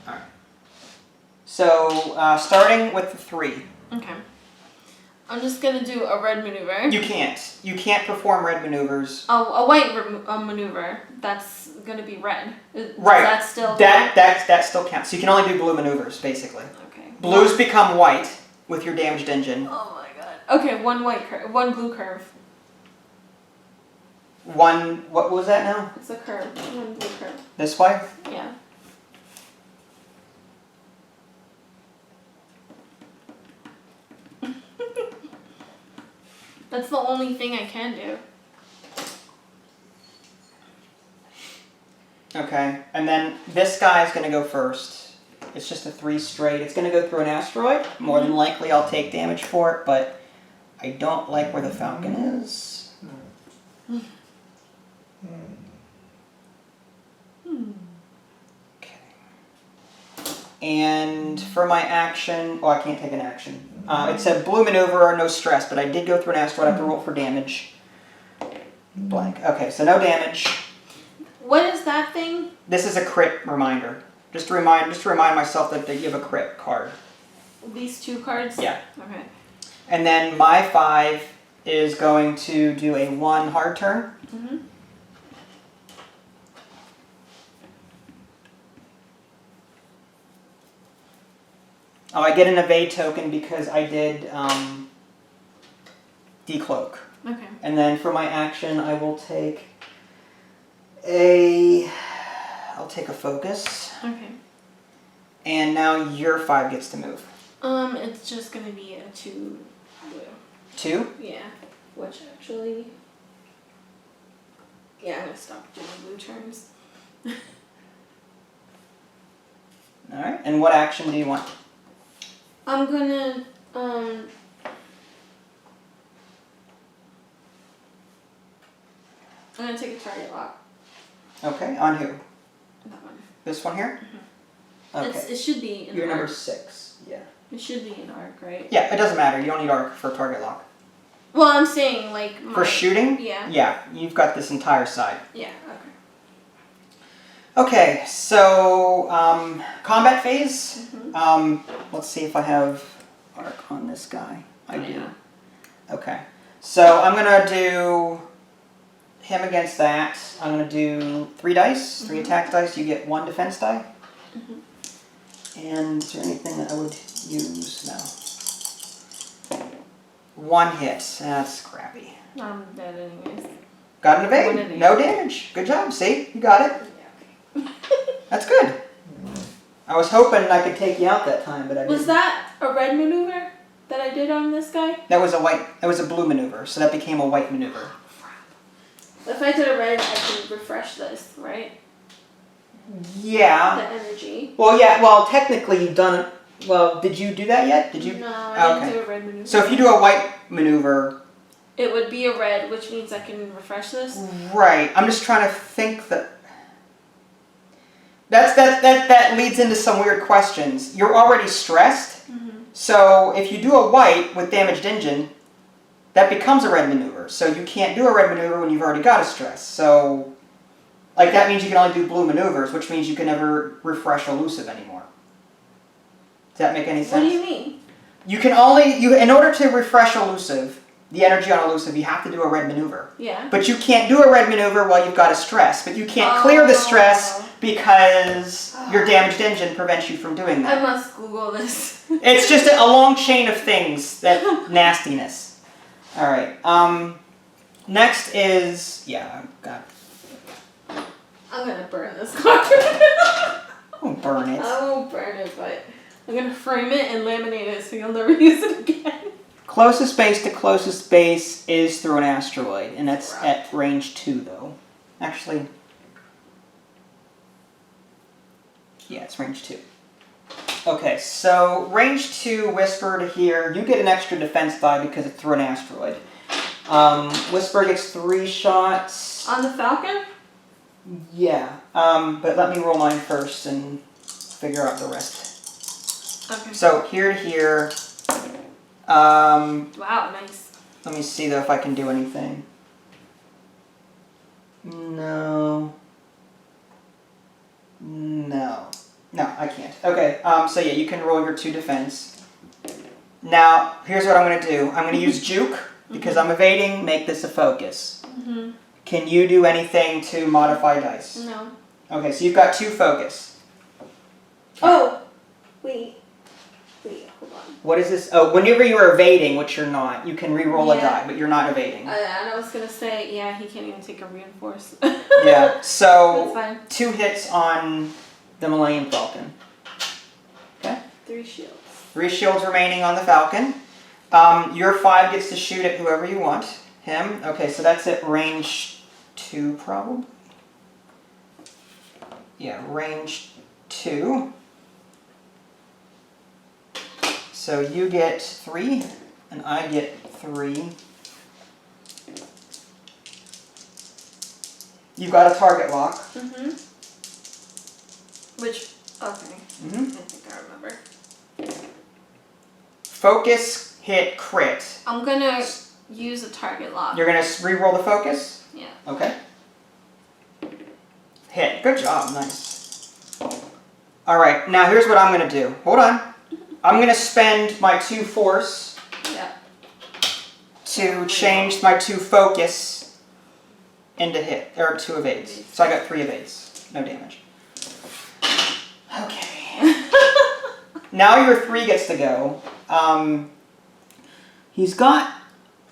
Alright. So, starting with the 3. Okay. I'm just going to do a red maneuver. You can't. You can't perform red maneuvers. Oh, a white maneuver. That's going to be red. Right. That still that still counts. So you can only do blue maneuvers, basically. Okay. Blues become white with your damaged engine. Oh my god. Okay, 1 blue curve. 1, what was that now? It's a curve. 1 blue curve. This way? Yeah. That's the only thing I can do. Okay, and then this guy's going to go first. It's just a 3 straight. It's going to go through an asteroid. More than likely I'll take damage for it, but I don't like where the Falcon is. Okay. And for my action... Oh, I can't take an action. It said blue maneuver or no stress, but I did go through an asteroid. I have to roll for damage. Blank. Okay, so no damage. What is that thing? This is a crit reminder. Just to remind myself that you have a crit card. These 2 cards? Yeah. Okay. And then my 5 is going to do a 1 hard turn. Mm-hmm. Oh, I get an evade token because I did decloak. Okay. And then for my action, I will take I'll take a focus. Okay. And now your 5 gets to move. It's just gonna be a 2 blue. 2? Yeah. Which actually... Yeah, I'm gonna stop doing blue turns. Alright, and what action do you want? I'm gonna, take a target lock. Okay, on who? That one. This one here? Mm-hmm. Okay. It should be in You're arc. number 6, yeah. It should be in arc, right? Yeah, it doesn't matter. You don't need arc for target lock. Well, I'm saying, like... For shooting? Yeah. Yeah, you've got this entire side. Yeah, okay. Okay, so, combat phase. Mm-hmm. Let's see if I have arc on this guy. I do. Yeah. Okay, so I'm going to do him against that. I'm going to do 3 dice, 3 attack dice. You get 1 defense die. And is there anything that I would use? No. 1 hit. That's crappy. I'm dead anyways. Got an evade. 1 evade. No damage. Good job. See? You got it. Yeah, okay. That's good. I was hoping I could take you out that time, but I didn't. Was that a red maneuver that I did on this guy? That was a blue maneuver, so that became a white maneuver. If I did a red, I can refresh this, right? Yeah. The energy. Well, yeah. Well, technically, you've done it. Well, did you do that yet? Did you? No, I Okay. didn't do a red maneuver. So if you do a white maneuver, it would be a red, which means I can refresh this. Right. I'm just trying to think that leads into some weird questions. You're already stressed, so if you do a white with damaged engine, that becomes a red maneuver. So you can't do a red maneuver when you've already got a stress. So, like, that means you can only do blue maneuvers, which means you can never refresh elusive anymore. Does that make any sense? What do you mean? You can only, in order to refresh elusive, the energy on elusive, you have to do a red maneuver. Yeah. But you can't do a red maneuver while you've got a stress. But you can't clear the stress because your damaged engine prevents you from doing that. I must Google this. It's just a long chain of things, that nastiness. All right. Next is, yeah, God. I'm gonna burn this card. Don't burn it. I won't burn it, but I'm gonna frame it and laminate it so you'll never use it again. Closest base to closest base is through an asteroid, and that's at range 2, though. Actually, yeah, it's range 2. Okay, so range 2 Whispered here, you get an extra defense die because it's through an asteroid. Whisper gets 3 shots. On the Falcon? Yeah, but let me roll mine first and figure out the rest. Okay. So here to here. Wow, nice. Let me see though if I can do anything. No, I can't. Okay, so yeah, you can roll your 2 defense. Now, here's what I'm going to do. I'm going to use Juke, because I'm evading, make this a focus. Can you do anything to modify dice? No. Okay, so you've got 2 focus. Oh! Wait, hold on. What is this? Oh, whenever you're evading, which you're not, you can re-roll a die, but you're not evading. And I was going to say, yeah, he can't even take a reinforce. Yeah, so That's fine. 2 hits on the Millennium Falcon. Okay. 3 shields. 3 shields remaining on the Falcon. Your 5 gets to shoot at whoever you want. Him. Okay, so that's at range 2, probably. Yeah, range 2. So you get 3, and I get 3. You've got a target lock. Which, okay. I think I remember. Focus, hit, crit. I'm gonna use a target lock. You're gonna re-roll the focus? Yeah. Okay. Hit. Good job. Nice. Alright, now here's what I'm gonna do. Hold on. I'm gonna spend my 2 force to change my 2 focus into hit, or 2 evades. So I got 3 evades. No damage. Okay. Now your 3 gets to go. He's got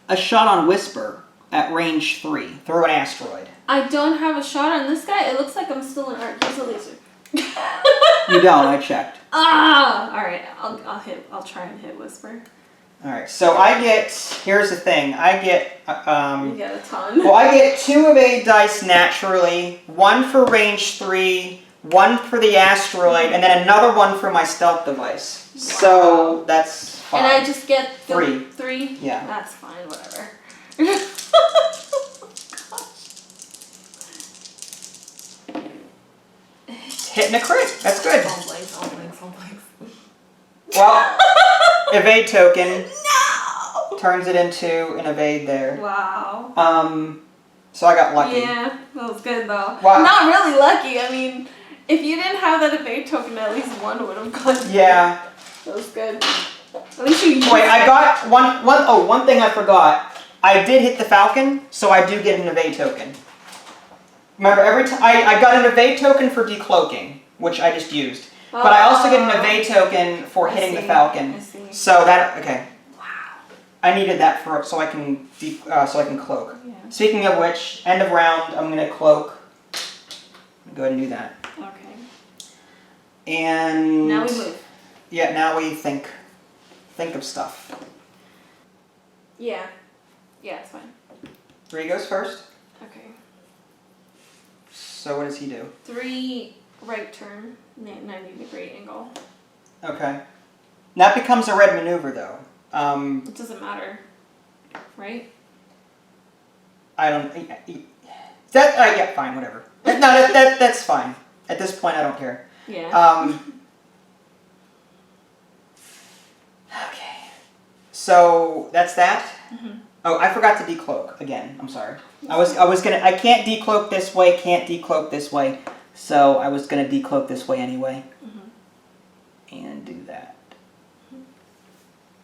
a shot on Whisper at range 3 through an asteroid. I don't have a shot on this guy. It looks like I'm still in art. He's a laser. You don't. I checked. Ah! All right. I'll try and hit Whisper. All right. So I get. Here's the thing. I get. You get a ton. Well, I get 2 evade dice naturally. 1 for range 3. 1 for the asteroid, and then another 1 for my stealth device. Wow. So that's fine. And I just get 3. 3? Yeah. That's fine, whatever. Hitting a crit. That's good. All blanks. Well, evade token. No! Turns it into an evade there. Wow. So I got lucky. Yeah, that was good though. Wow. Not really lucky. I mean, if you didn't have that evade token, at least 1 would have gone. Yeah. That was good. At least you used Wait, I got one thing I forgot. I did hit the Falcon, so I do get an evade token. Remember, every time I got an evade token for decloaking, which I just used. But I also get an evade token for hitting the Falcon. I see. So that okay. Wow. I needed that for so I can cloak. Yeah. Speaking of which, end of round, I'm gonna cloak. Go ahead and do that. Okay. And Now we move. Yeah, now we think of stuff. Yeah. Yeah, it's fine. 3 goes first. Okay. So what does he do? 3 right turn, 90-degree angle. Okay. That becomes a red maneuver, though. It doesn't matter, right? I don't... yeah, fine, whatever. No, that's fine. At this point, I don't care. Yeah. Okay. So, that's that? Mm-hmm. Oh, I forgot to decloak again. I'm sorry. I can't decloak this way, can't decloak this way. So, I was gonna decloak this way anyway. Mm-hmm. And do that.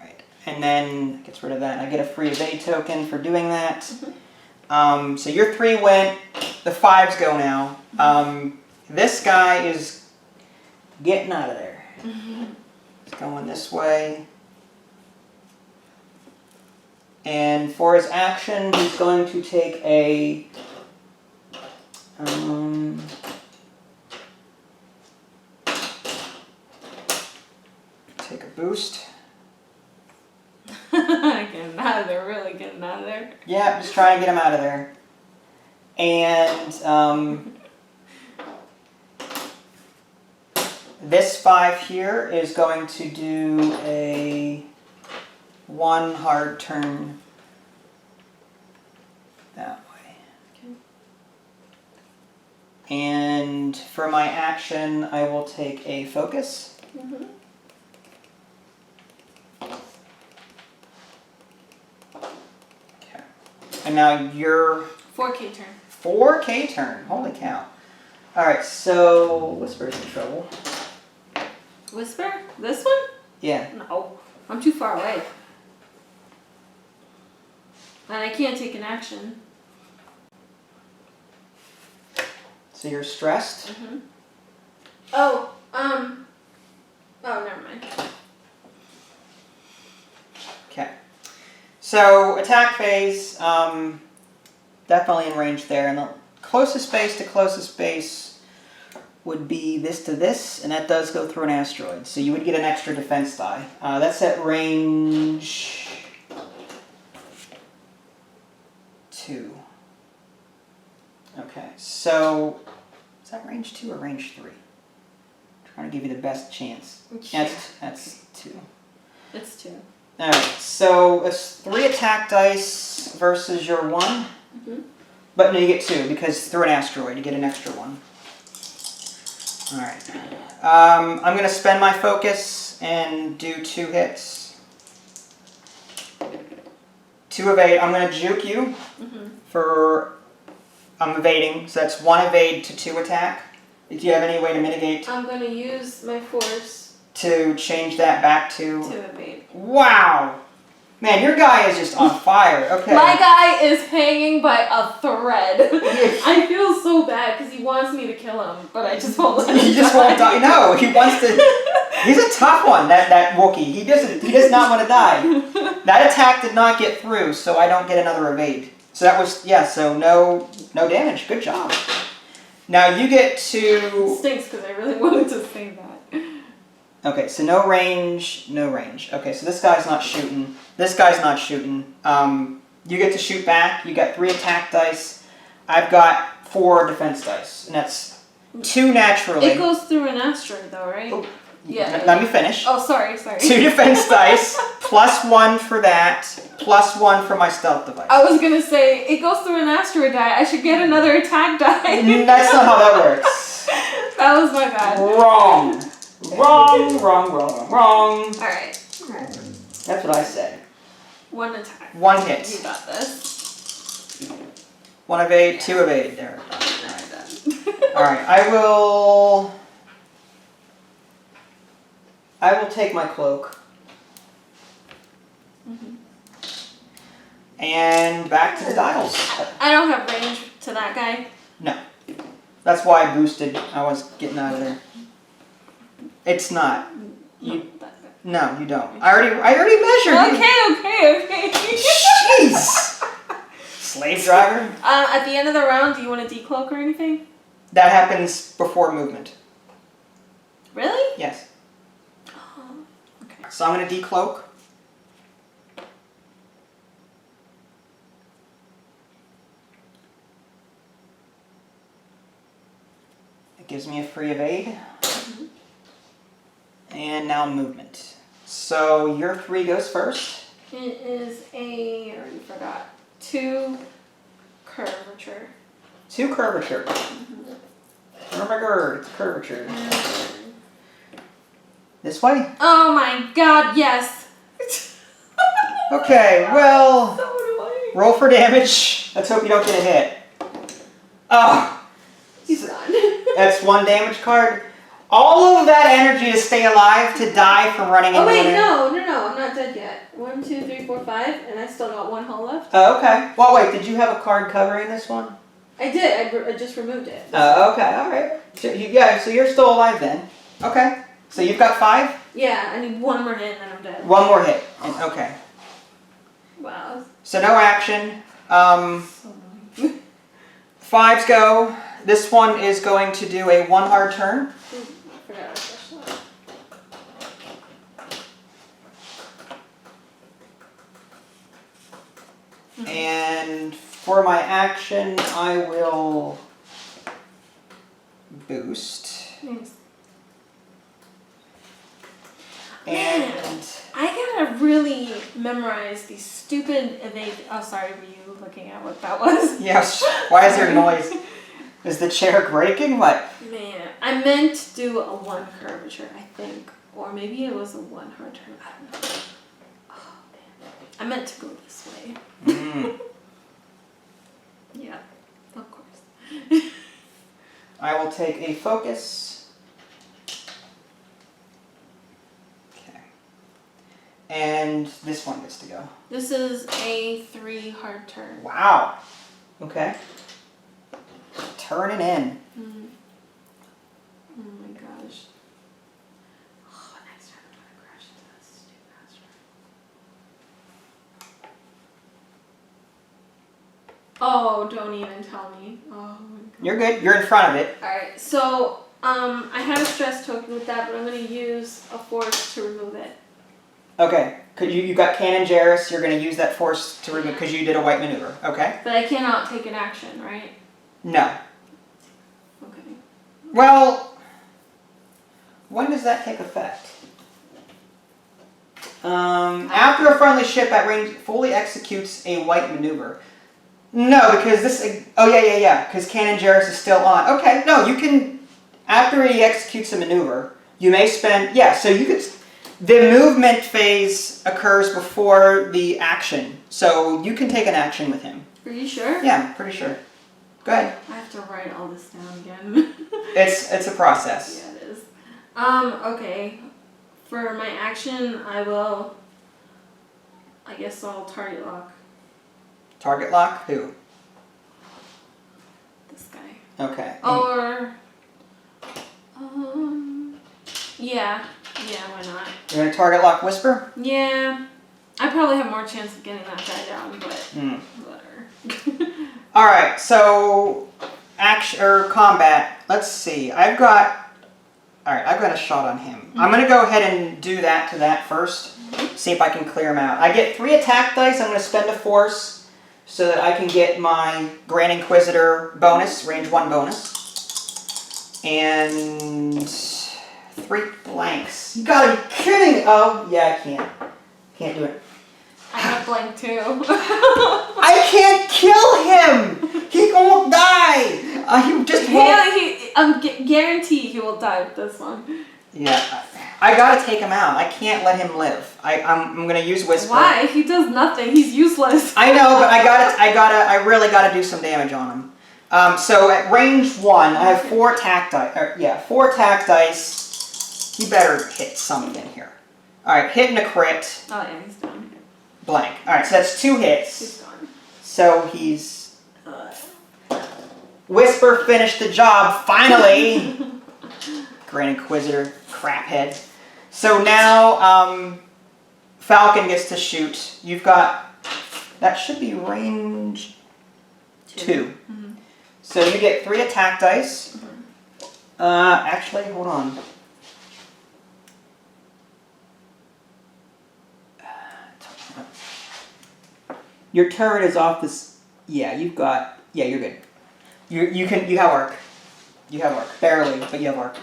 Right. And then, gets rid of that. I get a free evade token for doing that. Mm-hmm. So your 3 went, the 5s go now. This guy is getting out of there. Mm-hmm. He's going this way. And for his action, he's going to take a... take a boost. Getting out of there, really getting out of there. Yeah, just trying to get him out of there. And this 5 here is going to do a 1 hard turn that way. Okay. And for my action, I will take a focus. Mm-hmm. Okay. And now your 4K turn. 4K turn. Holy cow. Alright, so Whisper's in trouble. Whisper? This one? Yeah. No. I'm too far away. And I can't take an action. So you're stressed? Mm-hmm. Oh, never mind. Okay. So, attack phase, definitely in range there. And the closest base to closest base would be this to this, and that does go through an asteroid. So you would get an extra defense die. That's at range 2. Okay, so is that range 2 or range 3? Trying to give you the best chance. Yeah. That's 2. It's 2. Alright, so it's 3 attack dice versus your 1. Mm-hmm. But no, you get 2 because through an asteroid you get an extra 1. Alright. I'm going to spend my focus and do 2 hits. 2 evade. I'm going to juke you for... I'm evading, so that's 1 evade to 2 attack. Do you have any way to mitigate? I'm going to use my force to change that back to evade. Wow! Man, your guy is just on fire. Okay. My guy is hanging by a thread. I feel so bad because he wants me to kill him, but I just won't let him. He just won't die. No, he wants to. He's a tough one. That Wookiee. He does not want to die. That attack did not get through, so I don't get another evade. So that was So no damage. Good job. Now you get to... It stinks because I really wanted to say that. Okay, so no range. Okay, so this guy's not shooting. This guy's not shooting. You get to shoot back. You got 3 attack dice. I've got 4 defense dice, and that's 2 naturally. It goes through an asteroid, though, right? Oh, yeah. Let me finish. Oh, sorry. 2 defense dice, plus 1 for that, plus 1 for my stealth device. I was gonna say, it goes through an asteroid die. I should get another attack die. That's not how that works. That was my bad. Wrong. Alright. That's what I said. 1 attack. 1 hit. You got this. 1 evade, 2 evade. There. Alright, I will take my cloak. And back to the dials. I don't have range to that guy. No. That's why I boosted. I was getting out of there. It's not. No, you don't. I already measured. Okay. Jeez. Slave driver. At the end of the round, do you want to decloak or anything? That happens before movement. Really? Yes. Okay. So I'm going to decloak. It gives me a free evade. And now movement. So your 3 goes first. It is I already forgot. 2 curvature. 2 curvature. Oh my god, it's curvature. This way? Oh my god, yes. Okay, well, So annoying. roll for damage. Let's hope you don't get a hit. Oh, He's gone. that's 1 damage card. All of that energy to stay alive, to die from running into Oh wait, an no, I'm not dead yet. 1, 2, 3, 4, 5, and I still got 1 hull left. Oh, okay. Well, wait, did you have a card covering this one? I did, I just removed it. Oh, okay, alright. So, so you're still alive then. Okay. So you've got 5? Yeah, I need 1 more hit and then I'm dead. 1 more hit. Okay. Wow. So no action. So annoying. 5s go. This one is going to do a 1 hard turn. Ooh, I forgot I pushed that. And for my action, I will boost. Thanks. And I gotta really memorize these stupid evade. Oh, sorry, were you looking at what that was? yes. Why is there noise? Is the chair breaking? What? Man, I meant to do a 1 curvature, I think. Or maybe it was a 1 hard turn. I don't know. Oh, man. I meant to go this way. Mm. Yeah, of course. I will take a focus. Okay. And this one gets to go. This is a 3 hard turn. Wow. Okay. Turning in. Mm. Oh my gosh. Oh, next time I'm gonna crash into that stupid asteroid. Oh, don't even tell me. Oh my god. You're good. You're in front of it. Alright, so I have a stress token with that, but I'm gonna use a force to remove it. Okay. Could you got Cannon Jarrus, you're gonna use that force to remove because you did a white maneuver. Okay. But I cannot take an action, right? No. Okay. Well, when does that take effect? After a friendly ship at range fully executes a white maneuver. No, because this. Oh yeah. Because Cannon Jarrus is still on. Okay, no, you can. After he executes a maneuver, you may spend. Yeah, so you could. The movement phase occurs before the action, so you can take an action with him. Are you sure? Yeah, I'm pretty sure. Go ahead. I have to write all this down again. It's a process. Yeah, it is. Okay. For my action, I guess I'll target lock Target lock? Who? this guy. Okay. Or, yeah, why not? You're gonna target lock Whisper? Yeah, I probably have more chance of getting that guy down, but whatever. Alright, so action or combat. Let's see. I've got a shot on him. I'm gonna go ahead and do that to that first. See if I can clear him out. I get 3 attack dice. I'm gonna spend a force so that I can get my Grand Inquisitor bonus, range 1 bonus. And 3 blanks. You gotta be kidding! Oh, yeah, I can't. Can't do it. I have blank too. I can't kill him! He won't die! He just won't. I'm guarantee he will die with this one. Yeah, I gotta take him out. I can't let him live. I'm gonna use Whisper. Why? He does nothing. He's useless. I know, but I really gotta do some damage on him. So at range 1, I have 4 attack dice. 4 attack dice. He better hit something here. Alright, hitting a crit. Oh yeah, he's done. Blank. Alright, so that's 2 hits. He's gone. So he's... Whisper finished the job, finally! Grand Inquisitor, craphead. So now, Falcon gets to shoot. You've got... That should be range 2. Mm-hmm. So you get 3 attack dice. Actually, hold on. Your turret is off this... Yeah, you've got... Yeah, you're good. You have arc. You have arc. Barely, but you have arc.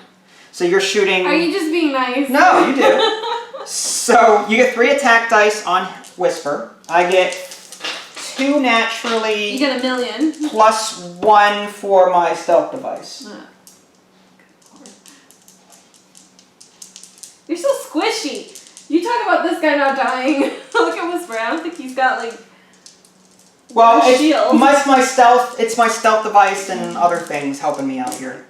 So you're shooting... Are you just being nice? No, you do. So you get 3 attack dice on Whisper. I get 2 naturally. You get a million. Plus 1 for my stealth device. You're so squishy. You talk about this guy not dying. Look at Whisper. I don't think he's got like. Well, a shield. It's my stealth. It's my stealth device and other things helping me out here.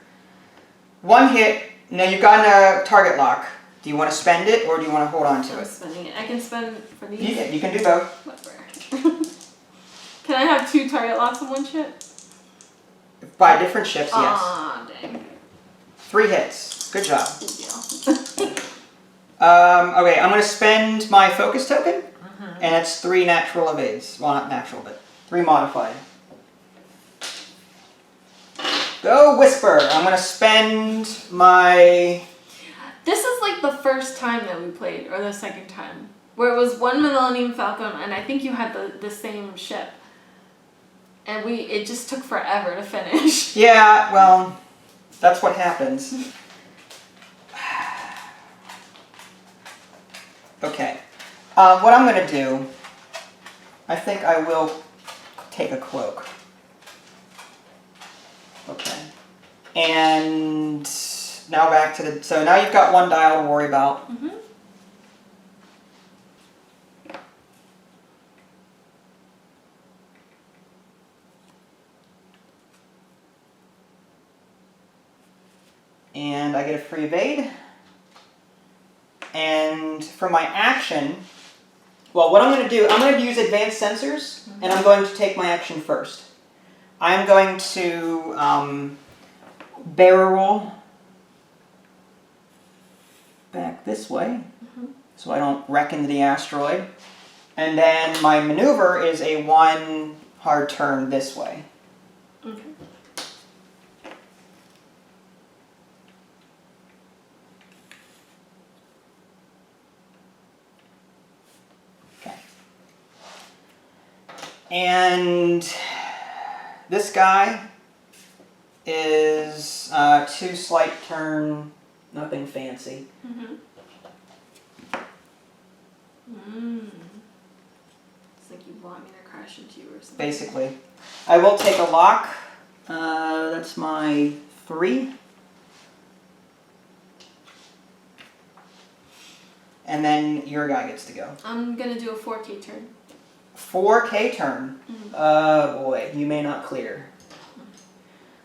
1 hit. Now you've got a target lock. Do you want to spend it or do you want to hold on to it? I'm spending it. I can spend for these. You can do both. Whatever. Can I have 2 target locks on one ship? By different ships, yes. Aw, dang. 3 hits. Good job. Good deal. Okay, I'm going to spend my focus token, and it's 3 natural evades. Well, not natural, but 3 modified. Go Whisper! I'm going to spend my... This is like the first time that we played, or the second time, where it was 1 Millennium Falcon, and I think you had the same ship. And it just took forever to finish. Yeah, well, that's what happens. Okay. What I'm going to do, I think I will take a cloak. Okay. And now back to the... So now you've got 1 dial to worry about. And I get a free evade. And for my action, well, what I'm going to do, I'm going to use advanced sensors, and I'm going to take my action first. I'm going to barrel roll back this way, so I don't wreck into the asteroid. And then my maneuver is a 1 hard turn this way. Okay. And this guy is 2 slight turn, nothing fancy. It's like you want me to crash into you or something. Basically. I will take a lock. That's my 3. And then your guy gets to go. I'm going to do a 4K turn. 4K turn. Boy, you may not clear.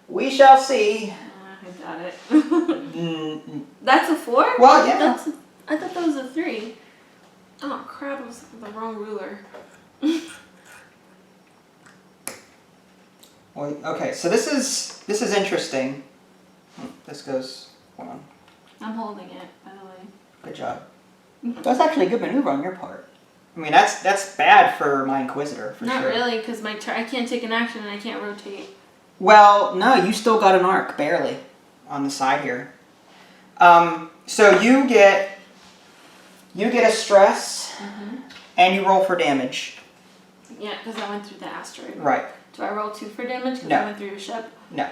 We shall see. I got it. That's a 4? Well, yeah. I thought that was a 3. Oh crap! It was the wrong ruler. Well, okay, so this is interesting. This goes on. I'm holding it, by the way. Good job. That's actually a good maneuver on your part. I mean, that's bad for my Inquisitor, for sure. Not really, because I can't take an action and I can't rotate. Well, no, you still got an arc, barely, on the side here. So you get a stress, and you roll for damage. Yeah, because I went through the asteroid. Right. Do I roll 2 for damage because No. I went through your ship? No.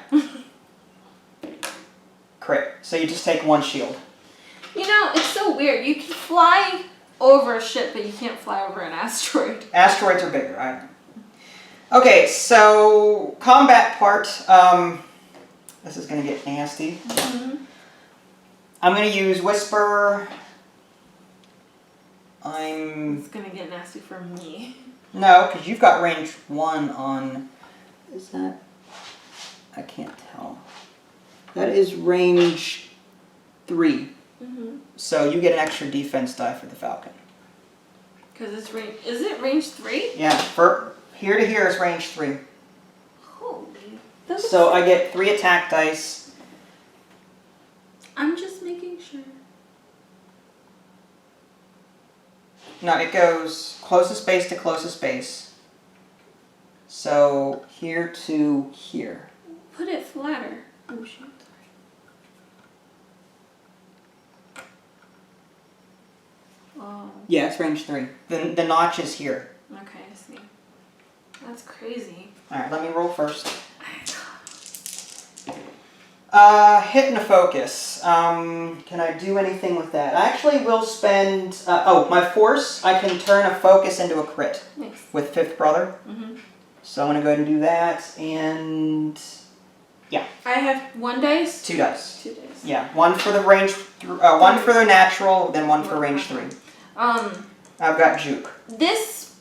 Crit. So you just take 1 shield. You know, it's so weird. You can fly over a ship, but you can't fly over an asteroid. Asteroids are bigger, I know. Okay, so combat part. This is going to get nasty. I'm going to use Whisper. It's going to get nasty for me. No, because you've got range 1 on... Is that... I can't tell. That is range 3. So you get an extra defense die for the Falcon. Because it's range... Is it range 3? Yeah, for here to here is range 3. Holy... So I get 3 attack dice. I'm just making sure. No, it goes closest base to closest base. So here to here. Put it flatter. Oh shit. Oh. Yeah, it's range 3. The notch is here. Okay, I see. That's crazy. Alright, let me roll first. Hit and a focus. Can I do anything with that? I actually will spend... my force, I can turn a focus into a crit. Nice. With Fifth Brother. Mm-hmm. So I'm going to go ahead and do that, and... Yeah. I have 1 dice? 2 dice. 2 dice. Yeah, 1 for the range... 1 for the natural, then 1 for range 3. I've got juke. This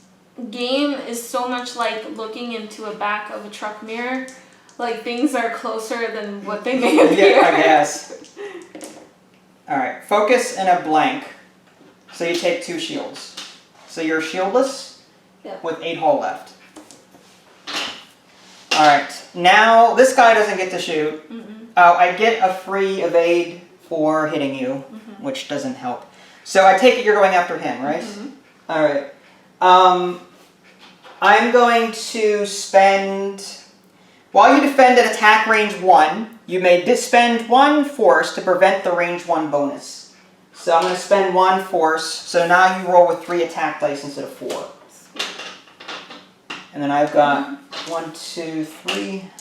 game is so much like looking into a back of a truck mirror. Like, things are closer than what they may appear. Yeah, I guess. Alright, focus and a blank. So you take 2 shields. So you're shieldless with 8 hull left. Alright, now this guy doesn't get to shoot. I get a free evade for hitting you, which doesn't help. So I take it you're going after him, right? Alright. I'm going to spend... While you defend at attack range 1, you may spend 1 force to prevent the range 1 bonus. So I'm going to spend 1 force, so now you roll with 3 attack dice instead of 4. And then I've got 1, 2, 3.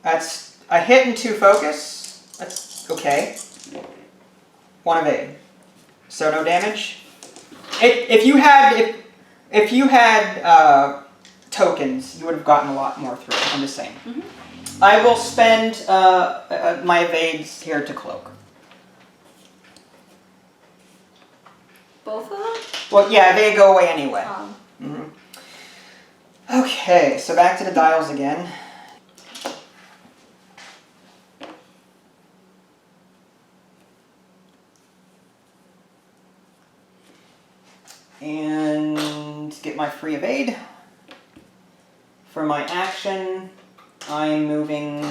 That's a hit and 2 focus. That's okay. 1 evade. So no damage. If you had tokens, you would have gotten a lot more through. I'm just saying. I will spend my evades here to cloak. Both of them? Well, yeah, they go away anyway. Okay, so back to the dials again. And get my free evade. For my action, I'm moving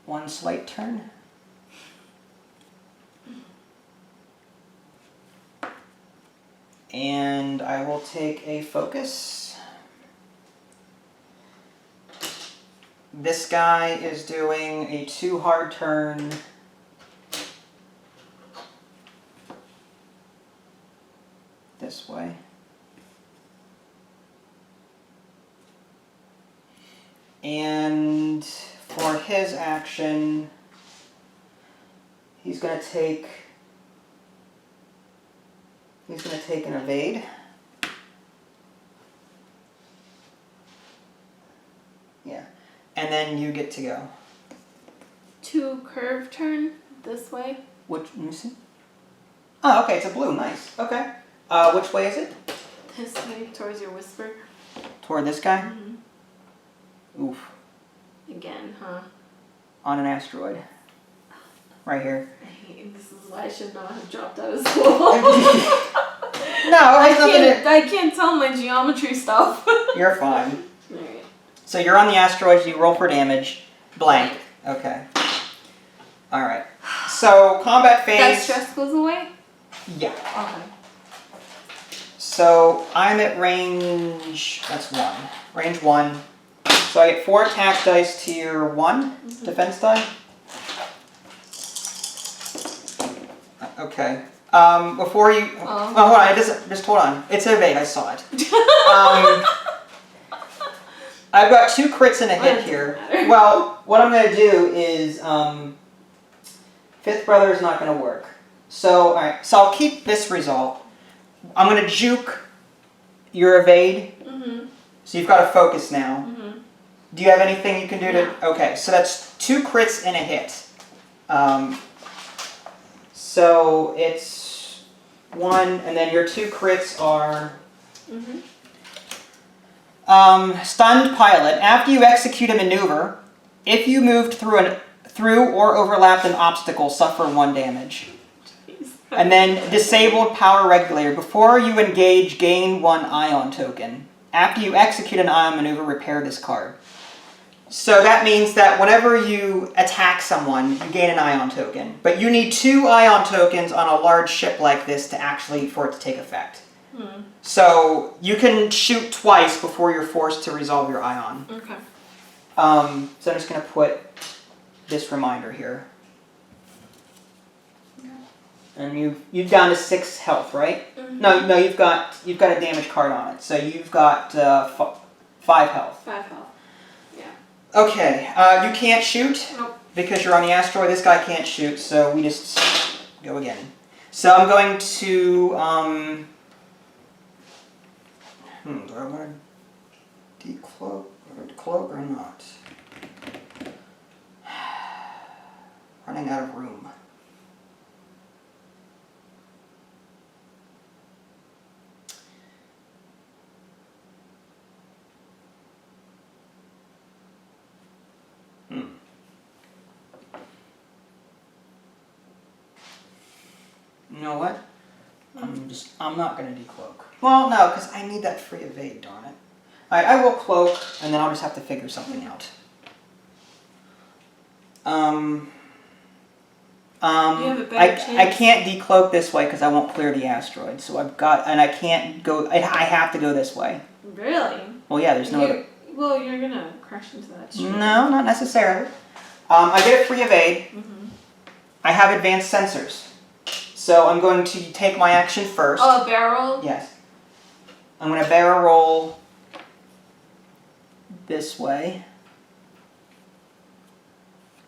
1 slight turn. And I will take a focus. This guy is doing a 2 hard turn. This way. And for his action, he's going to take an evade. Yeah. And then you get to go. 2 curve turn this way. Which, let me see. Oh, okay, it's a blue, nice. Okay. Which way is it? This way, towards your whisper. Toward this guy? Oof. Again, huh? On an asteroid. Right here. This is why I should not have dropped out of school. No, I can't tell my geometry stuff. You're fine. Alright. So you're on the asteroid, you roll for damage. Blank. Okay. Alright. So, combat phase... That stress goes away? Yeah. Okay. So, I'm at range... That's 1. Range 1. So I get 4 attack dice to your 1 defense die. Okay. Before you... Oh, hold on. Just hold on. It's an evade. I saw it. I've got 2 crits and a hit here. Well, what I'm going to do is... Fifth Brother is not going to work. So, alright. So I'll keep this result. I'm going to juke your evade. So you've got a focus now. Do you have anything you can do to... Okay, so that's 2 crits and a hit. So it's 1, and then your 2 crits are... stunned pilot. After you execute a maneuver, if you moved through or overlapped an obstacle, suffer 1 damage. And then disabled power regulator. Before you engage, gain 1 ion token. After you execute an ion maneuver, repair this card. So that means that whenever you attack someone, you gain an ion token. But you need 2 ion tokens on a large ship like this for it to take effect. So you can shoot twice before you're forced to resolve your ion. Okay. So I'm just going to put this reminder here. And you've down to 6 health, right? Mm-hmm. No, you've got a damage card on it, so you've got 5 health. 5 health. Yeah. Okay, you can't shoot because you're on the asteroid. This guy can't shoot, so we just go again. So I'm going to do I want to decloak or not? Running out of room. You know what? I'm not going to decloak. Well, no, because I need that free evade, darn it. Alright, I will cloak, and then I'll just have to figure something out. You have a better chance. I can't decloak this way because I won't clear the asteroid. So I've got, and I can't go, I have to go this way. Really? Well, yeah, there's no other. Well, you're going to crash into that street. No, not necessarily. I get a free evade. Mm-hmm. I have advanced sensors. So I'm going to take my action first. Oh, a barrel? Yes. I'm going to barrel roll this way.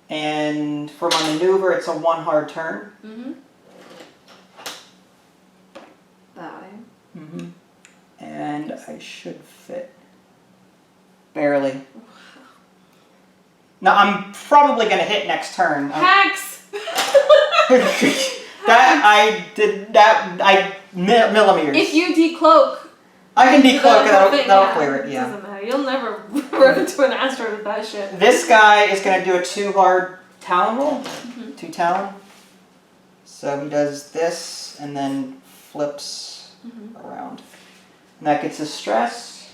And for my maneuver, it's a 1 hard turn. Mm-hmm. That way. Mm-hmm. And I should fit. Barely. Now, I'm probably going to hit next turn. Hacks! millimeters. If you decloak. I can decloak and that'll clear it, yeah. Doesn't matter. You'll never run into an asteroid with that shit. This guy is going to do a 2 hard talon roll. Mm-hmm. 2 talon. So he does this and then flips around. And that gets his stress.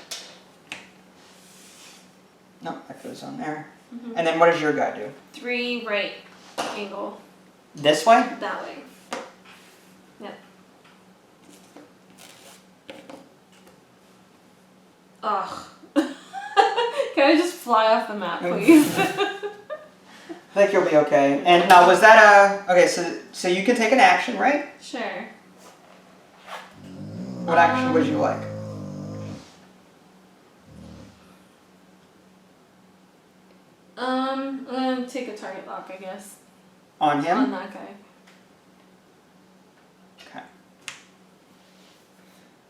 No, that goes on there. Mm-hmm. And then what does your guy do? 3 right angle. This way? That way. Yep. Ugh. Can I just fly off the map, please? I think you'll be okay. And now, was that a... Okay, so you can take an action, right? Sure. What action would you like? I'm gonna take a target lock, I guess. On him? On that guy. Okay.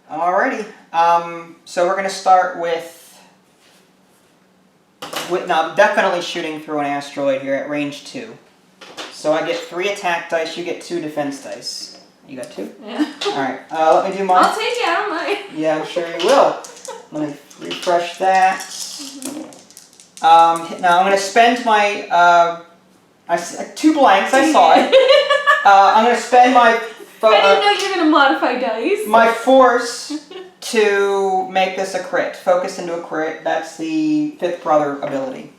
Alrighty. So we're going to start with now definitely shooting through an asteroid here at range 2. So I get 3 attack dice, you get 2 defense dice. You got 2? Yeah. Alright, let me do mine. I'll take it, I don't mind. Yeah, I'm sure you will. Let me refresh that. Now I'm going to spend my 2 blanks, I saw it. I'm going to spend my... I didn't know you were going to modify dice. My force to make this a crit. Focus into a crit. That's the 5th brother ability.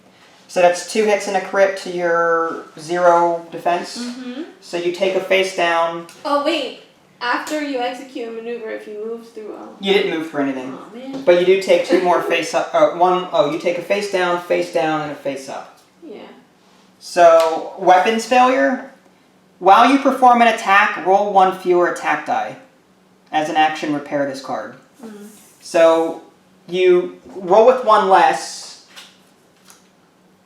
So that's 2 hits and a crit to your 0 defense. Mm-hmm. So you take a face down. Oh, wait. After you execute a maneuver, if you move through You didn't move through anything. Oh, man. But you do take 2 more face up. You take a face down, and a face up. Yeah. So, weapons failure. While you perform an attack, roll 1 fewer attack die. As an action, repair this card. Mm. So you roll with 1 less.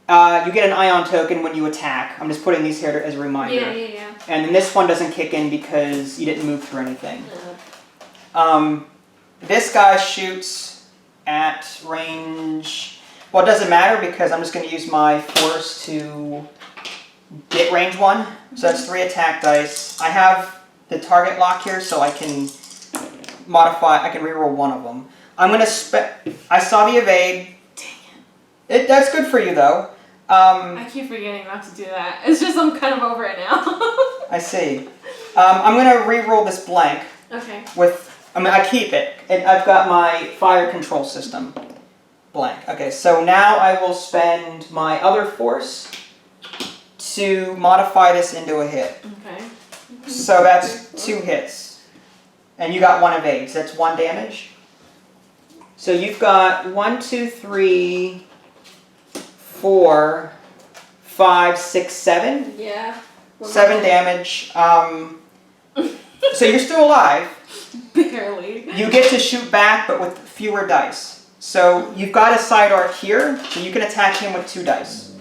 You get an ion token when you attack. I'm just putting these here as a reminder. Yeah. And then this one doesn't kick in because you didn't move through anything. This guy shoots at range... Well, it doesn't matter because I'm just going to use my force to get range 1. So that's 3 attack dice. I have the target lock here so I can modify, I can reroll 1 of them. I'm going to I saw the evade. Dang it. That's good for you though. I keep forgetting not to do that. It's just I'm kind of over it now. I see. I'm going to reroll this blank. Okay. I keep it. I've got my fire control system. Blank. Okay, so now I will spend my other force to modify this into a hit. Okay. So that's 2 hits. And you got 1 evade, so that's 1 damage. So you've got 1, 2, 3, 4, 5, 6, 7. Yeah. 7 damage. So you're still alive. Barely. You get to shoot back, but with fewer dice. So you've got a side arc here, so you can attack him with 2 dice.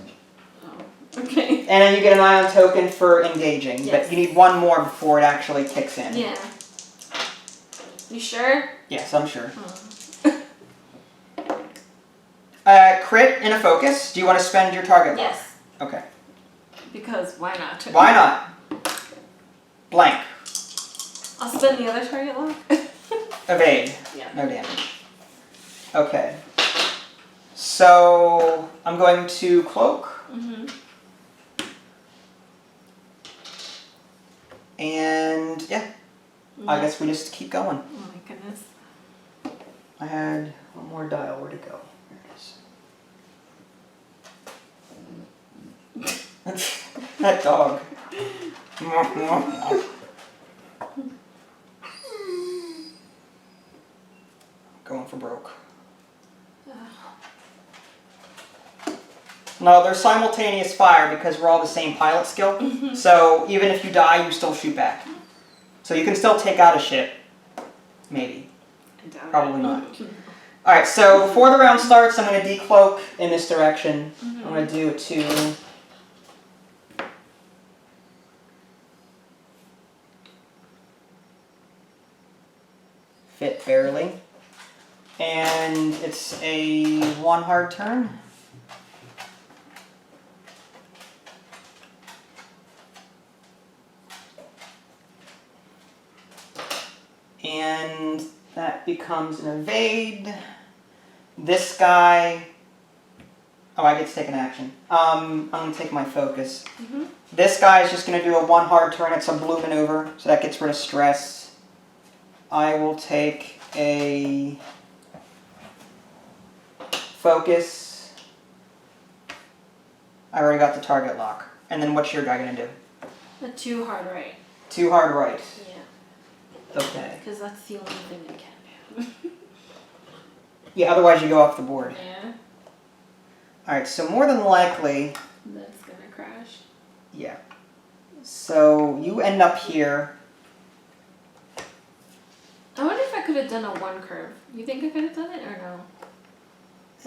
Oh, okay. And then you get an ion token for engaging, yes. but you need 1 more before it actually kicks in. Yeah. You sure? Yes, I'm sure. Oh. Crit and a focus. Do you want to spend your target lock? Yes. Okay. Because why not? Why not? Blank. I'll spend the other target lock. Evade. Yeah. No damage. Okay. So I'm going to cloak. Mm-hmm. And yeah, I guess we just keep going. Oh my goodness. I had one more dial. Where'd it go? There it is. That dog. Going for broke. No, there's simultaneous fire because we're all the same pilot skill. So even if you die, you still shoot back. So you can still take out a ship. Maybe. I doubt Probably it. not. Alright, so before the round starts, I'm going to decloak in this direction. I'm going to do it to... fit barely. And it's a 1 hard turn. And that becomes an evade. This guy... Oh, I get to take an action. I'm going to take my focus. This guy is just going to do a 1 hard turn. It's a blue maneuver, so that gets rid of stress. I will take a focus. I already got the target lock. And then what's your guy going to do? A 2 hard right. 2 hard right. Yeah. Okay. Because that's the only thing I can do. Yeah, otherwise you go off the board. Yeah. Alright, so more than likely... That's going to crash. Yeah. So you end up here. I wonder if I could have done a 1 curve. You think I could have done it or no?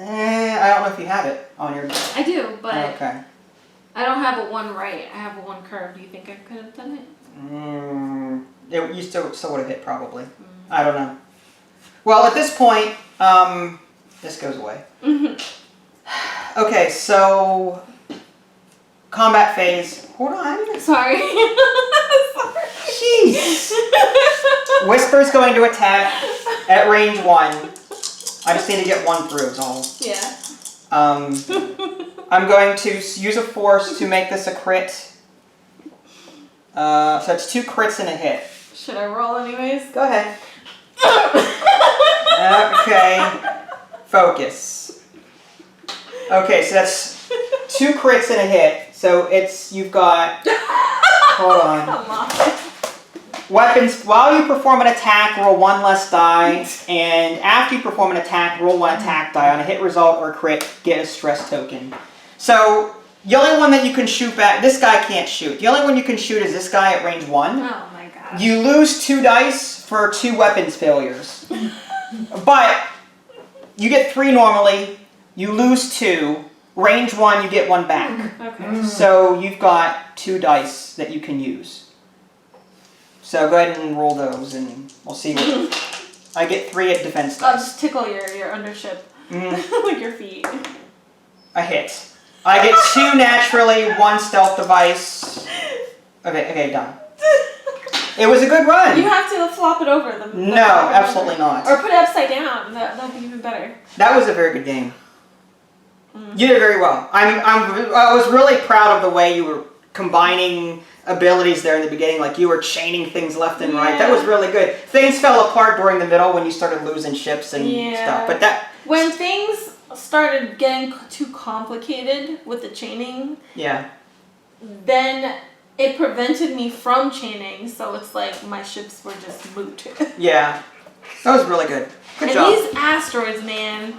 I don't know if you have it on your... I do, but okay. I don't have a 1 right. I have a 1 curve. Do you think I could have done it? You still would have hit, probably. I don't know. Well, at this point, this goes away. Okay, so... combat phase. Hold on. Sorry. Jeez. Whisper's going to attack at range 1. I just need to get 1 through, is all. Yeah. I'm going to use a force to make this a crit. So it's 2 crits and a hit. Should I roll anyways? Go ahead. Okay. Focus. Okay, so that's 2 crits and a hit. So it's, you've got, hold on. Come on. Weapons, while you perform an attack, roll 1 less die, and after you perform an attack, roll 1 attack die. On a hit result or crit, get a stress token. So, the only one that you can shoot back, this guy can't shoot. The only one you can shoot is this guy at range 1. Oh my god. You lose 2 dice for 2 weapons failures. But, you get 3 normally, you lose 2, range 1, you get 1 back. Okay. So, you've got 2 dice that you can use. So go ahead and roll those, and we'll see what... I get 3 at defense dice. I'll just tickle your undership. Like your feet. A hit. I get 2 naturally, 1 stealth device. Okay, done. It was a good run. You have to flop it over them. No, absolutely not. Or put it upside down. That'll be even better. That was a very good game. You did very well. I was really proud of the way you were combining abilities there in the beginning, like you were chaining things left and right. That was really good. Things fell apart during the middle when you started losing ships and stuff. But that when things started getting too complicated with the chaining, then it prevented me from chaining. So it's like my ships were just moot. Yeah, that was really good. Good job. And these asteroids, man.